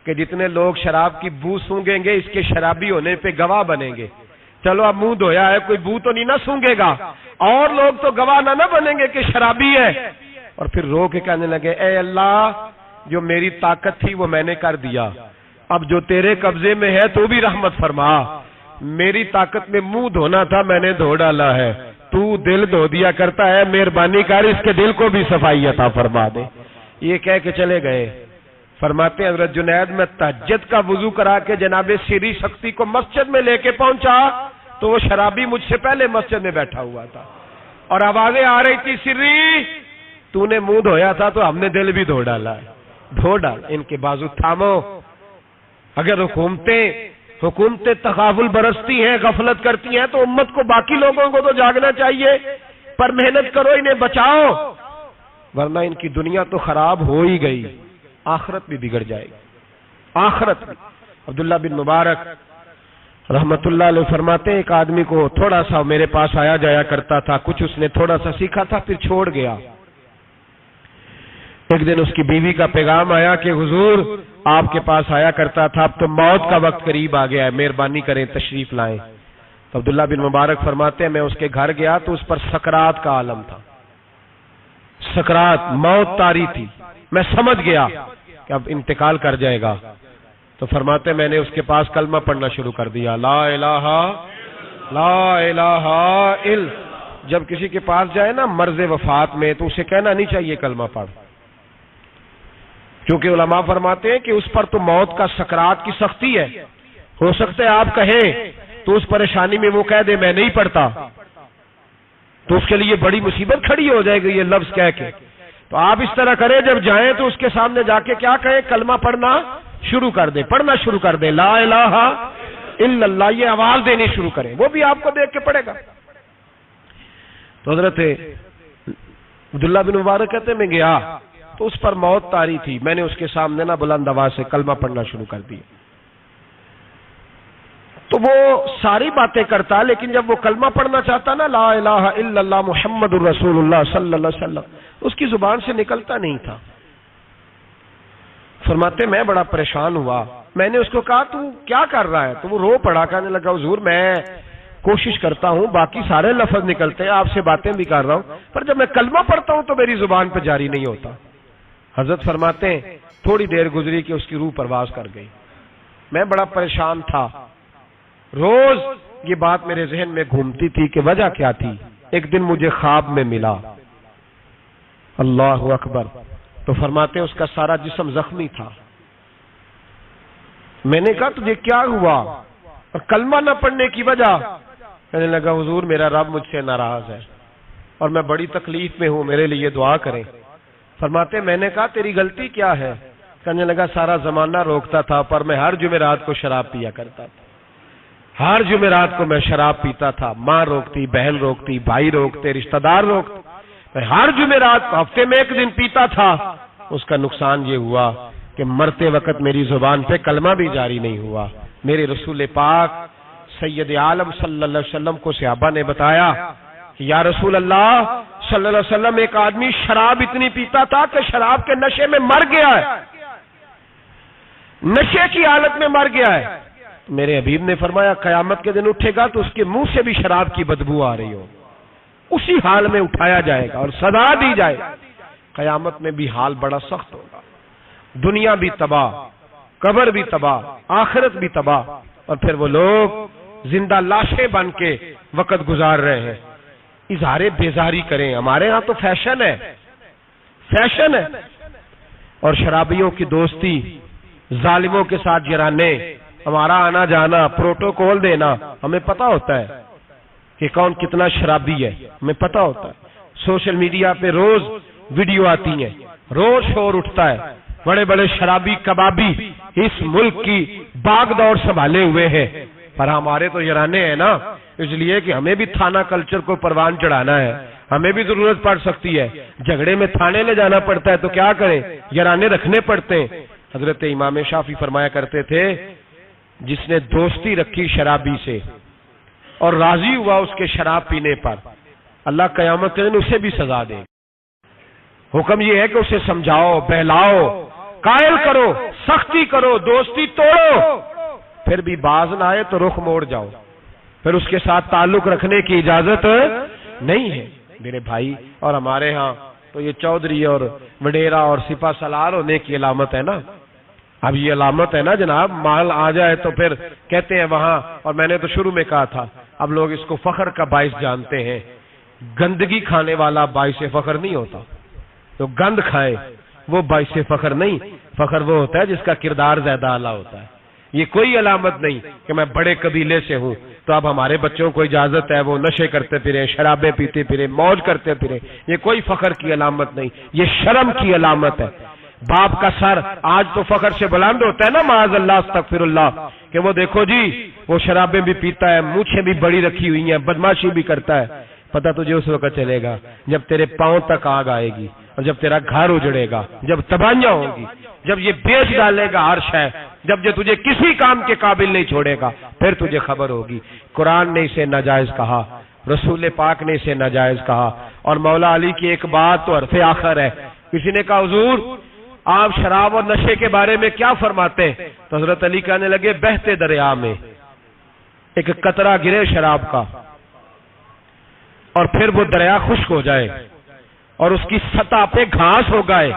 کہ جتنے لوگ شراب کی بو سونگیں گے اس کے شرابی ہونے پہ گواہ بنیں گے، چلو اب منہ دھویا ہے کوئی بو تو نہیں نہ سونگے گا، اور لوگ تو گواہ نہ بنیں گے کہ شرابی ہے۔ اور پھر رو کے کہنے لگے اے اللہ جو میری طاقت تھی وہ میں نے کر دیا، اب جو تیرے قبضے میں ہے تو بھی رحمت فرما، میری طاقت میں منہ دھونا تھا میں نے دھو ڈالا ہے، تو دل دھو دیا کرتا ہے، مہربانی کر اس کے دل کو بھی صفائی عطا فرما دے۔ یہ کہہ کے چلے گئے۔ فرماتے ہیں حضرت جنید میں تہجد کا وضو کرا کے جناب سری شکتی کو مسجد میں لے کے پہنچا تو وہ شرابی مجھ سے پہلے مسجد میں بیٹھا ہوا تھا اور آوازیں آ رہی تھی، سری تو نے منہ دھویا تھا تو ہم نے دل بھی دھو ڈالا ہے، دھو ڈال، ان کے بازو تھامو۔ اگر حکومتیں تغافل برستی ہیں، غفلت کرتی ہیں تو امت کو، باقی لوگوں کو تو جاگنا چاہیے، پر محنت کرو، انہیں بچاؤ، ورنہ ان کی دنیا تو خراب ہو ہی گئی، آخرت بھی بگڑ جائے گی، آخرت بھی۔ عبداللہ بن مبارک رحمت اللہ علیہ فرماتے ہیں ایک آدمی کو تھوڑا سا میرے پاس آیا جایا کرتا تھا، کچھ اس نے تھوڑا سا سیکھا تھا پھر چھوڑ گیا۔ ایک دن اس کی بیوی کا پیغام آیا کہ حضور آپ کے پاس آیا کرتا تھا، اب تو موت کا وقت قریب آ گیا ہے، مہربانی کریں تشریف لائیں۔ تو عبداللہ بن مبارک فرماتے ہیں میں اس کے گھر گیا تو اس پر سکرات کا عالم تھا، سکرات، موت طاری تھی، میں سمجھ گیا کہ اب انتقال کر جائے گا۔ تو فرماتے میں نے اس کے پاس کلمہ پڑھنا شروع کر دیا، لا الہ الا۔ جب کسی کے پاس جائے نا مرض وفات میں تو اسے کہنا نہیں چاہیے کلمہ پڑھ، کیونکہ علماء فرماتے ہیں کہ اس پر تو موت کا سکرات کی سختی ہے، ہو سکتا ہے آپ کہیں تو اس پریشانی میں وہ کہہ دے میں نہیں پڑھتا، تو اس کے لیے بڑی مصیبت کھڑی ہو جائے گی یہ لفظ کہہ کے۔ تو آپ اس طرح کریں جب جائیں تو اس کے سامنے جا کے کیا کہیں، کلمہ پڑھنا شروع کر دیں، پڑھنا شروع کر دیں، لا الہ الا اللہ، یہ آواز دینی شروع کریں، وہ بھی آپ کو دیکھ کے پڑھے گا۔ تو حضرت عبداللہ بن مبارک کہتے ہیں میں گیا تو اس پر موت طاری تھی، میں نے اس کے سامنے نا بلند آواز سے کلمہ پڑھنا شروع کر دیا۔ تو وہ ساری باتیں کرتا لیکن جب وہ کلمہ پڑھنا چاہتا نا لا الہ الا اللہ محمد الرسول اللہ صلی اللہ علیہ وسلم، اس کی زبان سے نکلتا نہیں تھا۔ فرماتے میں بڑا پریشان ہوا، میں نے اس کو کہا تو کیا کر رہا ہے؟ تو وہ رو پڑا، کہنے لگا حضور میں کوشش کرتا ہوں، باقی سارے لفظ نکلتے ہیں، آپ سے باتیں بھی کر رہا ہوں، پر جب میں کلمہ پڑھتا ہوں تو میری زبان پہ جاری نہیں ہوتا۔ حضرت فرماتے ہیں تھوڑی دیر گزری کہ اس کی روح پرواز کر گئی، میں بڑا پریشان تھا، روز یہ بات میرے ذہن میں گھومتی تھی کہ وجہ کیا تھی۔ ایک دن مجھے خواب میں ملا، اللہ اکبر، تو فرماتے اس کا سارا جسم زخمی تھا۔ میں نے کہا تجھے کیا ہوا اور کلمہ نہ پڑھنے کی وجہ؟ کہنے لگا حضور میرا رب مجھ سے ناراض ہے اور میں بڑی تکلیف میں ہوں، میرے لیے دعا کریں۔ فرماتے میں نے کہا تیری غلطی کیا ہے؟ کہنے لگا سارا زمانہ روکتا تھا پر میں ہر جمعرات کو شراب پیا کرتا تھا، ہر جمعرات کو میں شراب پیتا تھا، ماں روکتی، بہن روکتی، بھائی روکتے، رشتہ دار روکتے، میں ہر جمعرات ہفتے میں ایک دن پیتا تھا۔ اس کا نقصان یہ ہوا کہ مرتے وقت میری زبان پہ کلمہ بھی جاری نہیں ہوا۔ میرے رسول پاک سید عالم صلی اللہ علیہ وسلم کو صحابہ نے بتایا کہ یا رسول اللہ صلی اللہ علیہ وسلم ایک آدمی شراب اتنی پیتا تھا کہ شراب کے نشے میں مر گیا ہے، نشے کی حالت میں مر گیا ہے۔ میرے حبیب نے فرمایا قیامت کے دن اٹھے گا تو اس کے منہ سے بھی شراب کی بدبو آ رہی ہو، اسی حال میں اٹھایا جائے گا اور سزا دی جائے گا۔ قیامت میں بھی حال بڑا سخت ہوگا، دنیا بھی تباہ، قبر بھی تباہ، آخرت بھی تباہ، اور پھر وہ لوگ زندہ لاشیں بن کے وقت گزار رہے ہیں۔ اظہار بیزاری کریں، ہمارے ہاں تو فیشن ہے، فیشن ہے، اور شرابیوں کی دوستی، ظالموں کے ساتھ جرانے، ہمارا آنا جانا، پروٹوکول دینا، ہمیں پتہ ہوتا ہے کہ کون کتنا شرابی ہے، ہمیں پتہ ہوتا ہے۔ سوشل میڈیا پہ روز ویڈیو آتی ہیں، روز شور اٹھتا ہے، بڑے بڑے شرابی کبابی اس ملک کی باغ دوڑ سنبھالے ہوئے ہیں، پر ہمارے تو یرانے ہیں نا، اس لیے کہ ہمیں بھی تھانہ کلچر کو پروان چڑھانا ہے، ہمیں بھی ضرورت پڑ سکتی ہے، جھگڑے میں تھانے لے جانا پڑتا ہے تو کیا کریں، یرانے رکھنے پڑتے ہیں۔ حضرت امام شافعی فرمایا کرتے تھے جس نے دوستی رکھی شرابی سے اور راضی ہوا اس کے شراب پینے پر، اللہ قیامت کے دن اسے بھی سزا دے۔ حکم یہ ہے کہ اسے سمجھاؤ، بہلاؤ، قائل کرو، سختی کرو، دوستی توڑو، پھر بھی باز نہ آئے تو رخ موڑ جاؤ، پھر اس کے ساتھ تعلق رکھنے کی اجازت نہیں ہے میرے بھائی۔ اور ہمارے ہاں تو یہ چودھری اور وڈیرا اور سپہ سالار ہونے کی علامت ہے نا، اب یہ علامت ہے نا جناب، مال آ جائے تو پھر کہتے ہیں وہاں، اور میں نے تو شروع میں کہا تھا اب لوگ اس کو فخر کا باعث جانتے ہیں۔ گندگی کھانے والا باعث فخر نہیں ہوتا، تو گند کھائے وہ باعث فخر نہیں، فخر وہ ہوتا ہے جس کا کردار زیادہ اعلیٰ ہوتا ہے۔ یہ کوئی علامت نہیں کہ میں بڑے قبیلے سے ہوں تو اب ہمارے بچوں کو اجازت ہے وہ نشے کرتے پھریں، شرابیں پیتے پھریں، موج کرتے پھریں، یہ کوئی فخر کی علامت نہیں، یہ شرم کی علامت ہے۔ باپ کا سر آج تو فخر سے بلند ہوتا ہے نا، معاذ اللہ استغفر اللہ، کہ وہ دیکھو جی وہ شرابیں بھی پیتا ہے، مونچھیں بھی بڑی رکھی ہوئی ہیں، بدماشی بھی کرتا ہے۔ پتہ تجھے اس وقت چلے گا جب تیرے پاؤں تک آگ آئے گی، اور جب تیرا گھر اجڑے گا، جب تباہیاں ہوں گی، جب یہ بیچ ڈالے گا ہر شے، جب یہ تجھے کسی کام کے قابل نہیں چھوڑے گا، پھر تجھے خبر ہوگی۔ قرآن نے اسے ناجائز کہا، رسول پاک نے اسے ناجائز کہا، اور مولا علی کی ایک بات تو حرف آخر ہے۔ کسی نے کہا حضور آپ شراب اور نشے کے بارے میں کیا فرماتے ہیں؟ تو حضرت علی کہنے لگے بہتے دریا میں ایک قطرہ گرے شراب کا اور پھر وہ دریا خشک ہو جائے اور اس کی سطح پہ گھاس ہو گئے،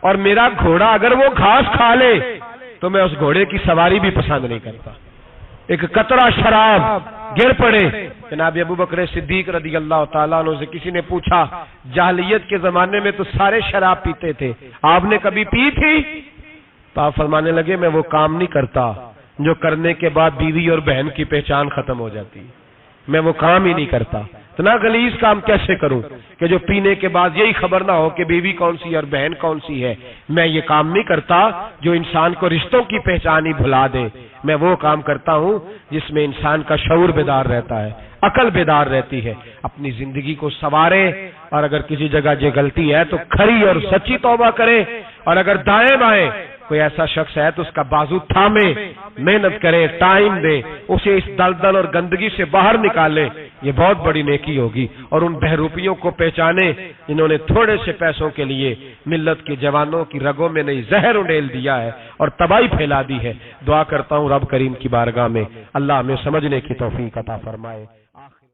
اور میرا گھوڑا اگر وہ گھاس کھا لے تو میں اس گھوڑے کی سواری بھی پسند نہیں کرتا۔ ایک قطرہ شراب گر پڑے۔ جناب ابو بکر صدیق رضی اللہ تعالیٰ عنہ سے کسی نے پوچھا جاہلیت کے زمانے میں تو سارے شراب پیتے تھے، آپ نے کبھی پی تھی؟ تو آپ فرمانے لگے میں وہ کام نہیں کرتا جو کرنے کے بعد بیوی اور بہن کی پہچان ختم ہو جاتی، میں وہ کام ہی نہیں کرتا۔ اتنا غلیظ کام کیسے کروں کہ جو پینے کے بعد یہی خبر نہ ہو کہ بیوی کون سی اور بہن کون سی ہے۔ میں یہ کام نہیں کرتا جو انسان کو رشتوں کی پہچان ہی بھلا دے، میں وہ کام کرتا ہوں جس میں انسان کا شعور بیدار رہتا ہے، عقل بیدار رہتی ہے، اپنی زندگی کو سنوارے، اور اگر کسی جگہ یہ غلطی ہے تو کھری اور سچی توبہ کرے، اور اگر دائیں بائیں کوئی ایسا شخص ہے تو اس کا بازو تھامے، محنت کرے، ٹائم دے، اسے اس دلدل اور گندگی سے باہر نکالے، یہ بہت بڑی نیکی ہوگی۔ اور ان بہروپیوں کو پہچانے جنہوں نے تھوڑے سے پیسوں کے لیے ملت کے جوانوں کی رگوں میں نہیں زہر انڈیل دیا ہے اور تباہی پھیلا دی ہے۔ دعا کرتا ہوں رب کریم کی بارگاہ میں اللہ ہمیں سمجھنے کی توفیق عطا فرمائے۔